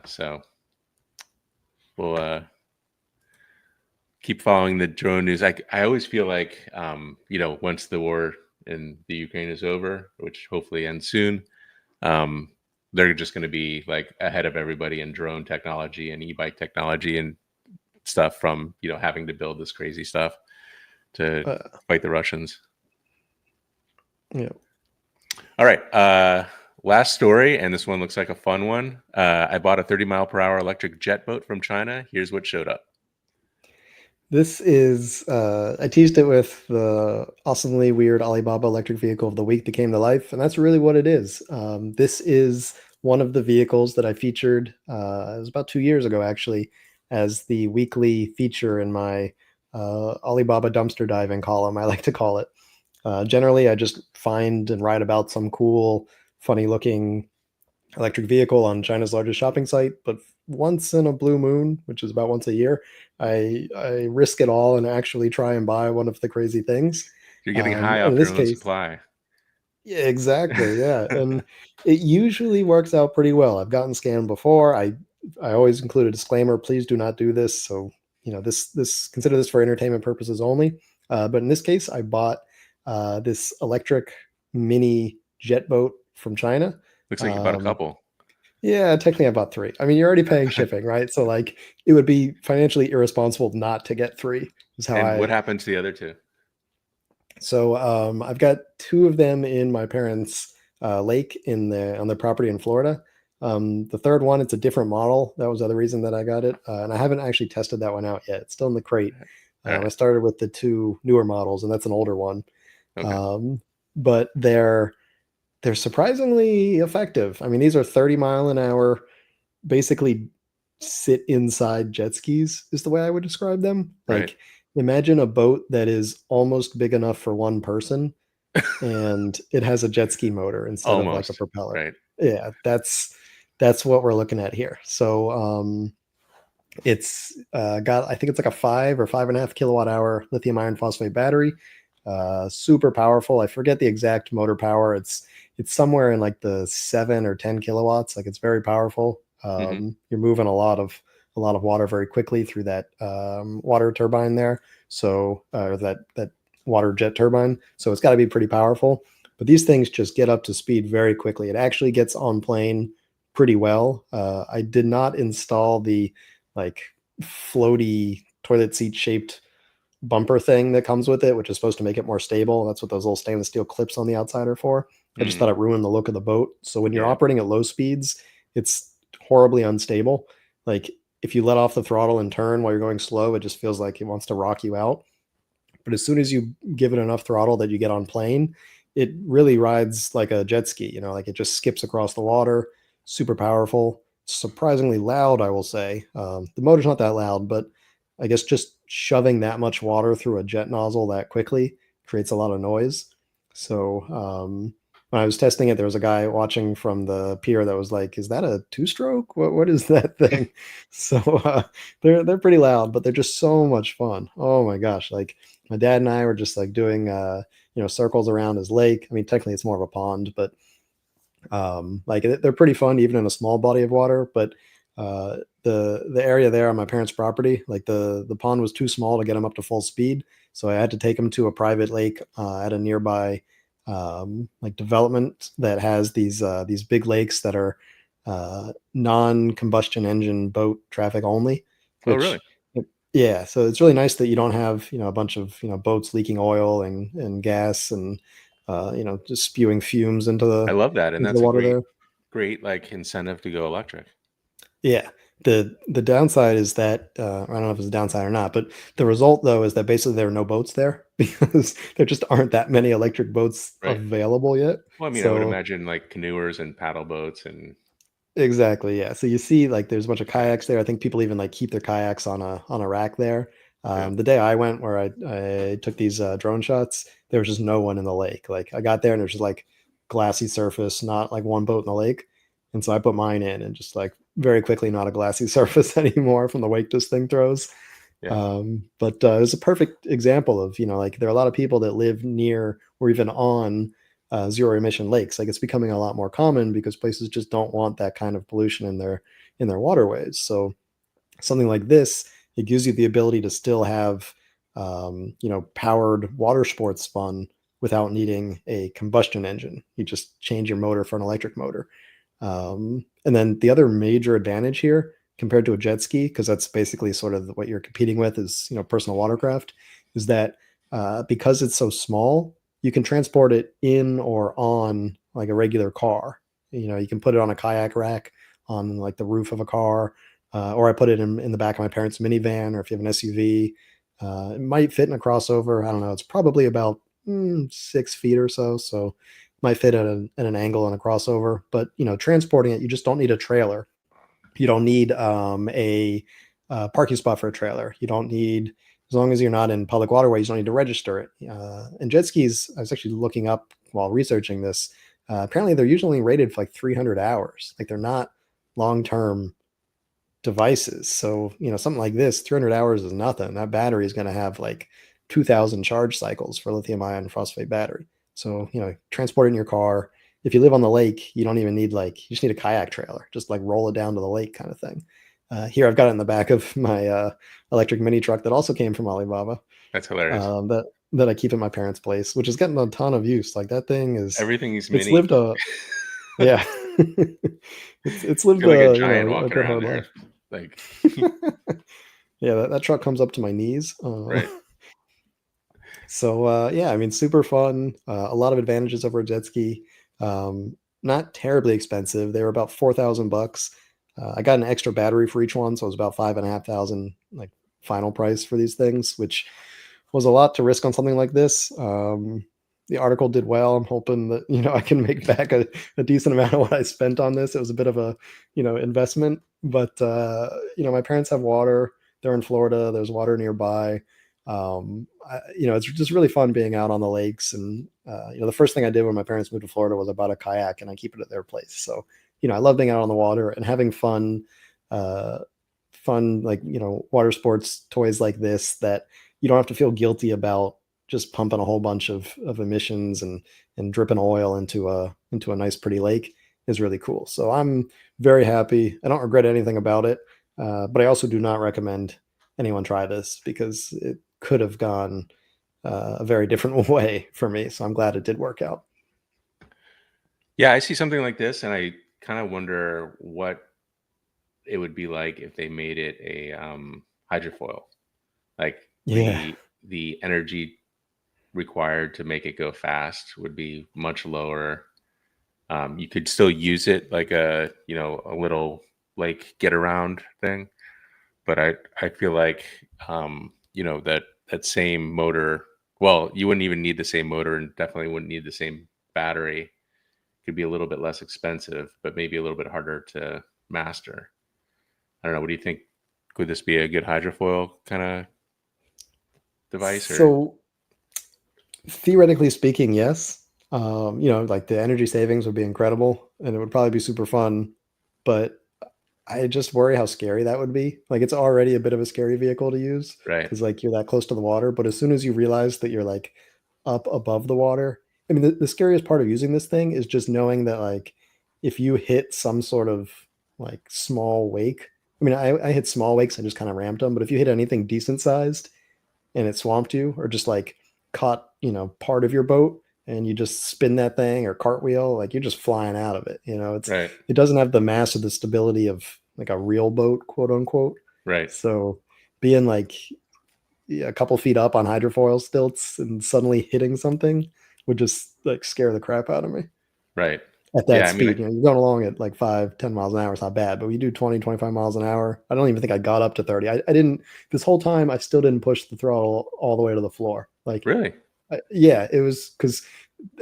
So we'll keep following the drone news. I always feel like once the war in the Ukraine is over, which hopefully ends soon, they're just going to be like ahead of everybody in drone technology and e-bike technology and stuff from, having to build this crazy stuff to fight the Russians. Yeah. All right. Last story, and this one looks like a fun one. I bought a 30-mile-per-hour electric jet boat from China. Here's what showed up. This is, I teased it with the awesomely weird Alibaba electric vehicle of the week that came to life, and that's really what it is. This is one of the vehicles that I featured, it was about 2 years ago, actually, as the weekly feature in my Alibaba dumpster diving column, I like to call it. Generally, I just find and write about some cool, funny-looking electric vehicle on China's largest shopping site, but once in a blue moon, which is about once a year, I risk it all and actually try and buy one of the crazy things. You're getting high And off in your this own case, supply. yeah, exactly, yeah, and it usually works out pretty well. I've gotten scammed before. I always include a disclaimer: please do not do this. So this consider this for entertainment purposes only. But in this case, I bought this electric mini jet boat from China. Looks like you bought a Um, couple. yeah, technically I bought three. I mean, you're already paying shipping, right? So like it would be financially irresponsible not to get three, is how And what I happened to the other two? so I've got two of them in my parents' lake on their property in Florida. The third one, it's a different model. That was the other reason that I got it, and I haven't actually tested that one out yet. It's still in the crate. All I right. started with the two newer models, and that's an older one. Okay. But they're surprisingly effective. I mean, these are 30-mile-an-hour, basically sit inside jet skis is the way I would describe them. Right. Like imagine a boat that is almost big enough for one person and it has a jet ski motor instead of like a Almost. propeller. Right. Yeah, that's what we're looking at here. So it's got, I think it's like a 5 or 5.5 kilowatt hour lithium iron phosphate battery. Super powerful. I forget the exact motor power. It's somewhere in like the 7 or 10 kilowatts. Like it's very powerful. You're moving a lot of water very quickly through that water turbine there. So that water jet turbine. So it's got to be pretty powerful. But these things just get up to speed very quickly. It actually gets on plane pretty well. I did not install the like floaty toilet seat shaped bumper thing that comes with it, which is supposed to make it more stable. That's what those little stainless steel clips on the outside are for. I just thought it ruined the look of the boat. So when you're operating at low speeds, it's horribly unstable. Like if you let off the throttle and turn while you're going slow, it just feels like it wants to rock you out. But as soon as you give it enough throttle that you get on plane, it really rides like a jet ski, like it just skips across the water, super powerful, surprisingly loud, I will say. The motor's not that loud, but I guess just shoving that much water through a jet nozzle that quickly creates a lot of noise. So when I was testing it, there was a guy watching from the pier that was like, "Is that a two-stroke? What is that thing?" So they're pretty loud, but they're just so much fun. Oh my gosh! Like my dad and I were just like doing circles around his lake. I mean, technically it's more of a pond, but like they're pretty fun even in a small body of water. But the area there on my parents' property, like the pond was too small to get them up to full speed, so I had to take them to a private lake at a nearby like development that has these big lakes that are non-combustion engine boat traffic only, Oh, really? which yeah, so it's really nice that you don't have a bunch of boats leaking oil and gas and just spewing fumes into I the love that. And that's a water great, there. great like incentive to go electric. Yeah. The downside is that I don't know if it's a downside or not, but the result though is that basically there are no boats there because there just aren't that many electric boats Right. available yet. Well, I mean, I would So imagine like canoers and paddle boats and exactly, yeah. So you see like there's a bunch of kayaks there. I think people even like keep their kayaks on a rack there. yeah. The day I went where I took these drone shots, there was just no one in the lake. Like I got there and there's just like glassy surface, not like one boat in the lake. And so I put mine in and just like very quickly not a glassy surface anymore from the wake this thing throws. Yeah. But it was a perfect example of, like there are a lot of people that live near or even on zero emission lakes. Like it's becoming a lot more common because places just don't want that kind of pollution in their waterways. So something like this, it gives you the ability to still have powered water sports fun without needing a combustion engine. You just change your motor for an electric motor. And then the other major advantage here compared to a jet ski, because that's basically sort of what you're competing with is, personal watercraft, is that because it's so small, you can transport it in or on like a regular car. You can put it on a kayak rack on like the roof of a car, or I put it in the back of my parents' minivan, or if you have an SUV, it might fit in a crossover. I don't know. It's probably about 6 feet or so. So might fit at an angle on a crossover, but transporting it, you just don't need a trailer. You don't need a parking spot for a trailer. You don't need, as long as you're not in public waterways, you don't need to register it. And jet skis, I was actually looking up while researching this. Apparently, they're usually rated for like 300 hours. Like they're not long-term devices. So, something like this, 300 hours is nothing. That battery is going to have like 2,000 charge cycles for lithium ion phosphate battery. So, transport it in your car. If you live on the lake, you don't even need you just need a kayak trailer, just like roll it down to the lake kind of thing. Here, I've got it in the back of my electric mini truck that also came from Alibaba. That's hilarious. That I keep at my parents' place, which is getting a ton of use. Like that thing is Everything is it's mini. lived yeah. it's lived Feel like a a giant a walking good around hard there. life. Like, Yeah, that truck comes up to my knees. right. So yeah, I mean, super fun. A lot of advantages over a jet ski. Not terribly expensive. They were about $4,000. I got an extra battery for each one, so it was about 5,500 like final price for these things, which was a lot to risk on something like this. The article did well. I'm hoping that I can make back a decent amount of what I spent on this. It was a bit of a investment, but my parents have water. They're in Florida. There's water nearby. It's just really fun being out on the lakes. And the first thing I did when my parents moved to Florida was I bought a kayak and I keep it at their place. So I love being out on the water and having fun. Fun, like water sports toys like this that you don't have to feel guilty about just pumping a whole bunch of emissions and dripping oil into a nice pretty lake is really cool. So I'm very happy. I don't regret anything about it, but I also do not recommend anyone try this because it could have gone a very different way for me. So I'm glad it did work out. Yeah, I see something like this, and I kind of wonder what it would be like if they made it a hydrofoil. Like Yeah. the energy required to make it go fast would be much lower. You could still use it like a little like get around thing, but I feel like that same motor. Well, you wouldn't even need the same motor, and definitely wouldn't need the same battery. Could be a little bit less expensive, but maybe a little bit harder to master. I don't know. What do you think? Could this be a good hydrofoil kind of device? Or So theoretically speaking, yes. Like the energy savings would be incredible and it would probably be super fun, but I just worry how scary that would be. Like it's already a bit of a scary vehicle to use right, because like you're that close to the water, but as soon as you realize that you're like up above the water, I mean the scariest part of using this thing is just knowing that like if you hit some sort of like small wake, I mean I hit small wakes, I just kind of ramped them, but if you hit anything decent sized and it swamped you or just like caught, part of your boat and you just spin that thing or cartwheel, like you're just flying out of it. right, It doesn't have the mass or the stability of like a real boat, quote unquote. right, So being like a couple feet up on hydrofoil stilts and suddenly hitting something would just like scare the crap out of me right. at that Yeah, I mean, speed. You're going along at like 5, 10 miles an hour. It's not bad, but we do 20, 25 miles an hour. I don't even think I got up to 30. I didn't, this whole time, I still didn't push the throttle all the way to the floor. Like, really, yeah, it was because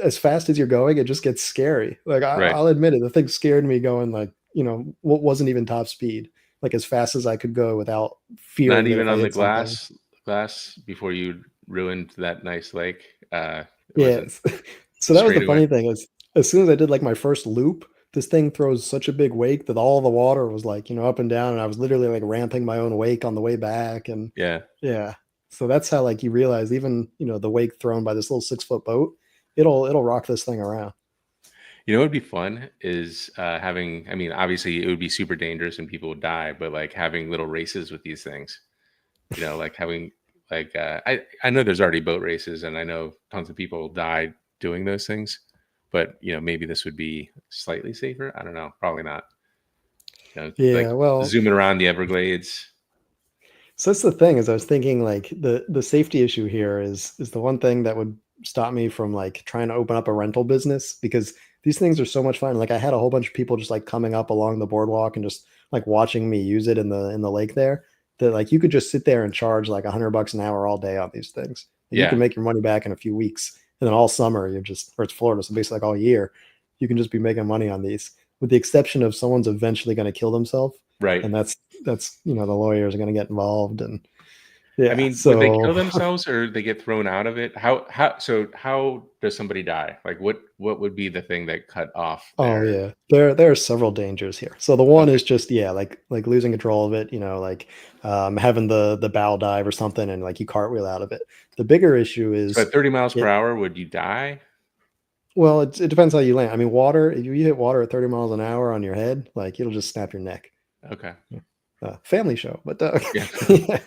as fast as you're going, it just gets scary. Like, right. I'll admit it, the thing scared me going like, what wasn't even top speed, like as fast as I could go without Not fearing that even if I on the hit something. glass before you ruined that nice lake. It wasn't Yes. So that was the straight away. funny thing is as soon as I did like my first loop, this thing throws such a big wake that all the water was like, up and down. And I was literally like ramping my own wake on the way back. And Yeah. yeah. So that's how like you realize even, the wake thrown by this little 6 foot boat, it'll rock this thing around. What would be fun is having. I mean, obviously, it would be super dangerous and people would die, but like having little races with these things. Like having I know there's already boat races, and I know tons of people die doing those things. but maybe this would be slightly safer. I don't know, probably not. Yeah, Like well, zooming around the Everglades. so that's the thing is I was thinking like the safety issue here is the one thing that would stop me from like trying to open up a rental business because these things are so much fun. Like I had a whole bunch of people just like coming up along the boardwalk and just like watching me use it in the lake there. That like you could just sit there and charge like $100 an hour all day on these things. And you can Yeah, make your money back in a few weeks. And then all summer you're just or it's Florida, so basically like all year, you can just be making money on these, with the exception of someone's eventually going to kill themselves. right. And that's the lawyers are going to get involved and I yeah, mean, would they so kill themselves or they get thrown out of it? How does somebody die? Like what would be the thing that cut off oh their yeah, there are several dangers here. So the one okay. is just yeah, like losing control of it, like having the bow dive or something and like you cartwheel out of it. The bigger issue So is at 30 miles per it hour, would you die? well, it depends how you land. I mean, water, if you hit water at 30 miles an hour on your head, like it'll just snap your neck. Okay. Family show, but Yeah. yeah.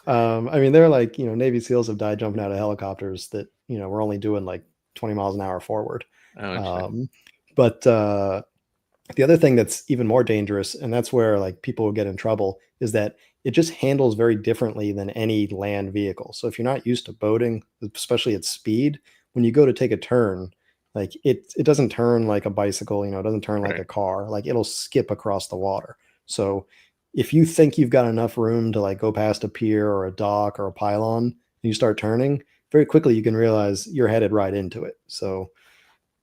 I mean, they're like, Navy SEALs have died jumping out of helicopters that, were only doing like 20 miles an hour forward. Oh, interesting. Um, but the other thing that's even more dangerous, and that's where like people will get in trouble, is that it just handles very differently than any land vehicle. So if you're not used to boating, especially at speed, when you go to take a turn, like it doesn't turn like a bicycle, it doesn't turn like Right. a car, like it'll skip across the water. So if you think you've got enough room to like go past a pier or a dock or a pylon and you start turning, very quickly you can realize you're headed right into it. So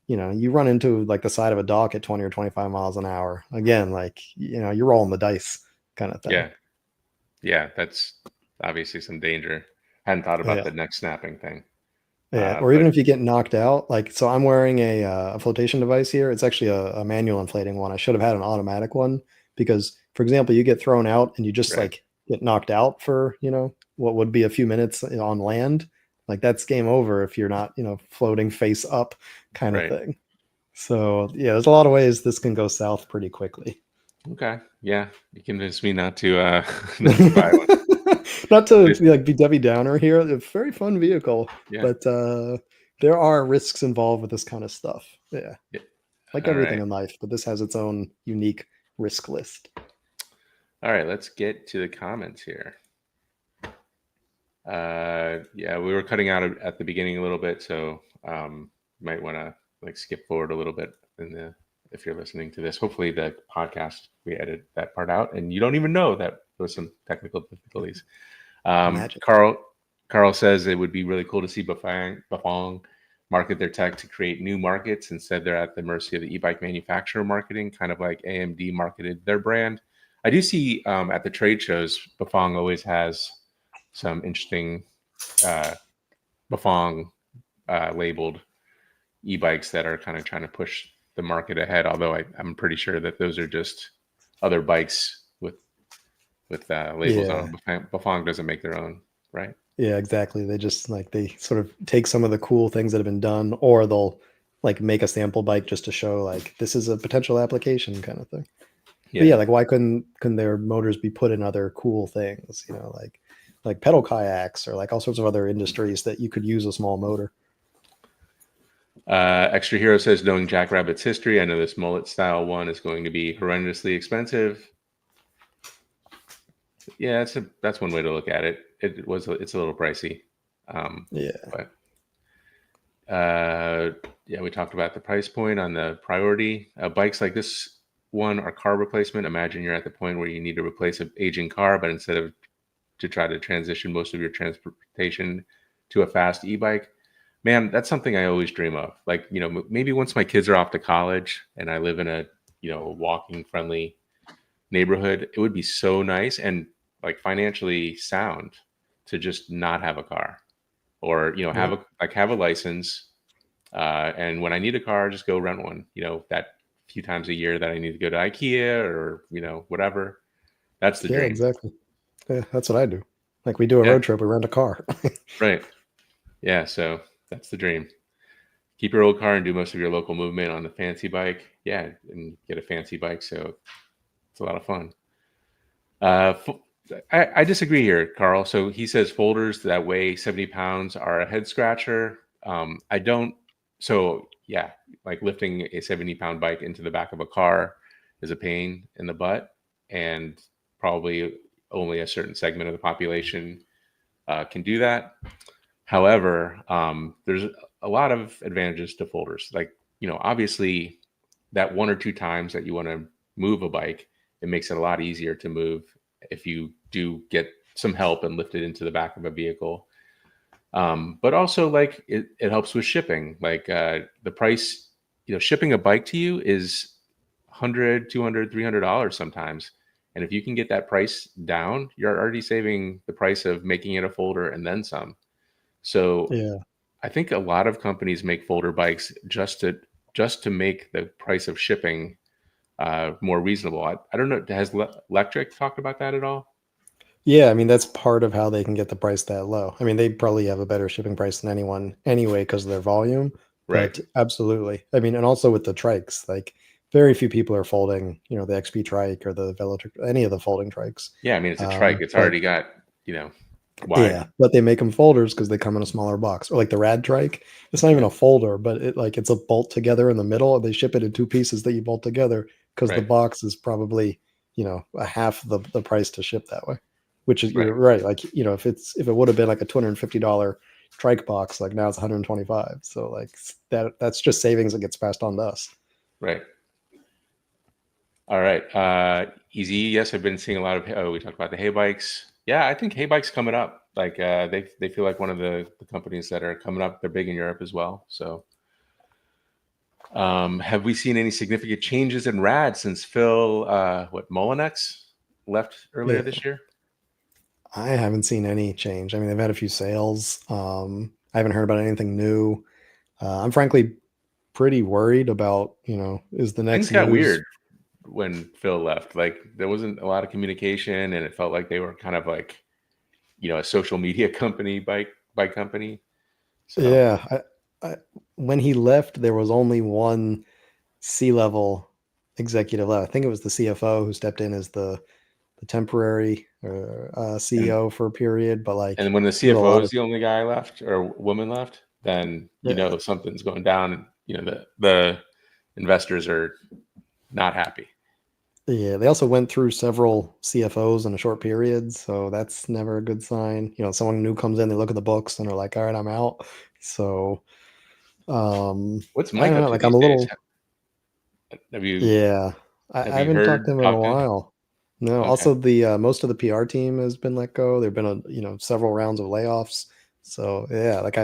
you run into like the side of a dock at 20 or 25 miles an hour. Again, like, you're rolling the dice kind of thing. Yeah. Yeah, that's obviously some danger. Hadn't thought about Yeah. the neck snapping thing. Yeah. Or even But if you get knocked out, like, so I'm wearing a flotation device here. It's actually a manual inflating one. I should have had an automatic one because, for example, you get thrown out and you just right. like get knocked out for, what would be a few minutes on land. Like that's game over if you're not, floating face up kind of Right. thing. So yeah, there's a lot of ways this can go south pretty quickly. Okay. Yeah. You convinced me not to not to buy one. Not to Just, be like be Debbie Downer here. A very fun vehicle, yeah. but there are risks involved with this kind of stuff. Yeah, Yeah. like All everything right. in life, but this has its own unique risk list. All right, let's get to the comments here. Yeah, we were cutting out at the beginning a little bit, so you might want to like skip forward a little bit if you're listening to this. Hopefully, the podcast we edit that part out, and you don't even know that there was some technical difficulties. Magic. Carl says it would be really cool to see Bafang market their tech to create new markets. Instead, they're at the mercy of the e-bike manufacturer marketing, kind of like AMD marketed their brand. I do see at the trade shows, Bafang always has some interesting Bafang labeled e-bikes that are kind of trying to push the market ahead. Although I'm pretty sure that those are just other bikes with labels Yeah, on them. Bafang doesn't make their own, right? yeah, exactly. They just like they sort of take some of the cool things that have been done, or they'll like make a sample bike just to show like this is a potential application kind of thing. But yeah, Yeah. like why couldn't their motors be put in other cool things? Like pedal kayaks or like all sorts of other industries that you could use a small motor. Extra Hero says, knowing JackRabbit's history, I know this mullet style one is going to be horrendously expensive. Yeah, that's one way to look at it. It's a little pricey. Yeah. But yeah, we talked about the price point on the Priority. Bikes like this one are car replacement. Imagine you're at the point where you need to replace an aging car, but instead of to try to transition most of your transportation to a fast e-bike, man, that's something I always dream of. Like, maybe once my kids are off to college and I live in a, walking friendly neighborhood, it would be so nice and like financially sound to just not have a car or, Yeah. have a license. And when I need a car, just go rent one, that few times a year that I need to go to IKEA or, whatever. That's the Yeah, dream. exactly. Yeah, that's what I do. Like we do a Yeah. road trip, we rent a car. Right. Yeah. So that's the dream. Keep your old car and do most of your local movement on the fancy bike. Yeah. And get a fancy bike. So it's a lot of fun. I disagree here, Carl. So he says folders that weigh 70 pounds are a head scratcher. I don't. So yeah, like lifting a 70-pound bike into the back of a car is a pain in the butt, and probably only a certain segment of the population can do that. However, there's a lot of advantages to folders. Like, obviously that 1 or 2 times that you want to move a bike, it makes it a lot easier to move if you do get some help and lift it into the back of a vehicle. But also, like, it helps with shipping. Like, the price, shipping a bike to you is $100, $200, $300 sometimes. And if you can get that price down, you're already saving the price of making it a folder and then some. So Yeah. I think a lot of companies make folder bikes just to make the price of shipping more reasonable. I don't know. Has Electrek talked about that at all? Yeah, I mean, that's part of how they can get the price that low. I mean, they probably have a better shipping price than anyone anyway because of their volume, Right. but absolutely. I mean, and also with the trikes, like very few people are folding, the XP trike or the Velotric, any of the folding trikes. Yeah, I mean, it's a trike. It's But already got, wide. yeah, but they make them folders because they come in a smaller box. Or like the Rad trike, it's not even Yeah. a folder, but it's a bolt together in the middle, and they ship it in two pieces that you bolt together because the Right. box is probably, a half the price to ship that way. Which is, Right. you're right. Like, if it would have been like a $250 trike box, like now it's 125. So like that's just savings that gets passed on to us. Right. All right. Easy. Yes, I've been seeing a lot of. We talked about the Heybikes. Yeah, I think Heybike's coming up. Like, they feel like one of the companies that are coming up. They're big in Europe as well. So, have we seen any significant changes in Rad since Phil Molinex left earlier Yeah, this year? I haven't seen any change. I mean, they've had a few sales. I haven't heard about anything new. I'm frankly pretty worried about, is the Things next got news. weird when Phil left. Like, there wasn't a lot of communication, and it felt like they were kind of like, a social media company, bike company. So Yeah, when he left, there was only one C-level executive left. I think it was the CFO who stepped in as the temporary and CEO for a period, but like and when the there was a CFO lot is of the only guy left or woman left, then yeah, something's going down, and the investors are not happy. yeah. They also went through several CFOs in a short period, so that's never a good sign. Someone new comes in, they look at the books and they're like, "All right, I'm out." So What's I Mike don't up know. to Like I'm these a days? little Have you yeah. I haven't talked to him in a talked to him? while. No. Okay. Also, the most of the PR team has been let go. There've been several rounds of layoffs. So yeah, like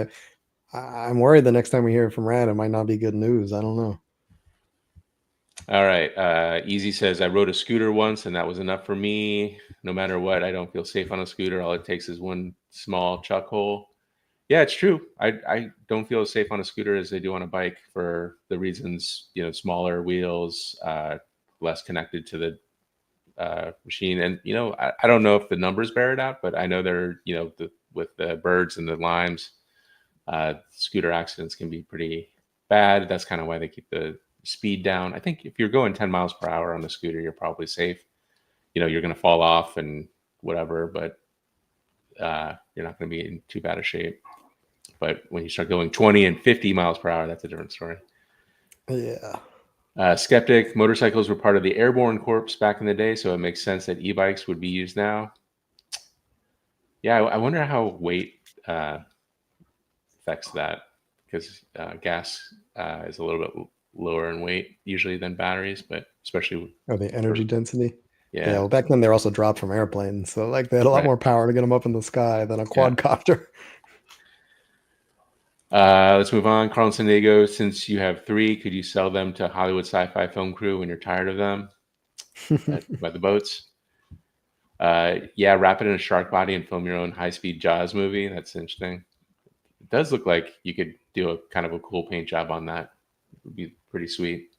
I'm worried the next time we hear from Rad, it might not be good news. I don't know. All right. Easy says, I rode a scooter once and that was enough for me. No matter what, I don't feel safe on a scooter. All it takes is one small chuck hole. Yeah, it's true. I don't feel as safe on a scooter as I do on a bike for the reasons, smaller wheels, less connected to the machine. And, I don't know if the numbers bear it out, but I know they're, with the birds and the limes, scooter accidents can be pretty bad. That's kind of why they keep the speed down. I think if you're going 10 miles per hour on a scooter, you're probably safe. You're going to fall off and whatever, but you're not going to be in too bad a shape. But when you start going 20 and 50 miles per hour, that's a different story. Yeah. Skeptic, motorcycles were part of the airborne corps back in the day, so it makes sense that e-bikes would be used now. Yeah, I wonder how weight affects that, because gas is a little bit lower in weight usually than batteries, but especially Or the for, energy density. Yeah. yeah, Well, back then they're also dropped from airplanes, so like they had a lot right, more power to get them up in the sky than a yeah. quadcopter. Let's move on. Carl and San Diego, since you have 3, could you sell them to Hollywood sci-fi film crew when you're tired of them? By the boats? Yeah, wrap it in a shark body and film your own high-speed Jaws movie. That's interesting. It does look like you could do a kind of a cool paint job on that. It would be pretty sweet.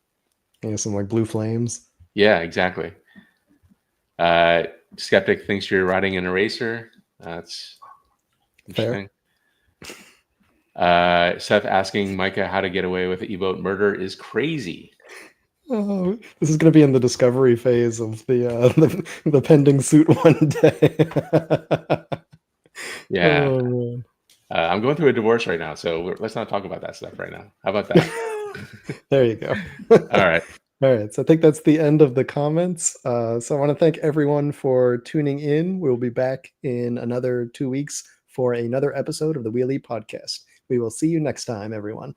Yeah, some like blue flames. Yeah, exactly. Skeptic thinks you're riding an eraser. That's Fair. interesting. Seth asking Micah how to get away with e-boat murder is crazy. Oh, this is going to be in the discovery phase of the pending suit one day. Yeah. Oh man. I'm going through a divorce right now, so let's not talk about that stuff right now. How about that? There you go. All right. All right. So I think that's the end of the comments. So I want to thank everyone for tuning in. We'll be back in another 2 weeks for another episode of the Wheelie Podcast. We will see you next time, everyone.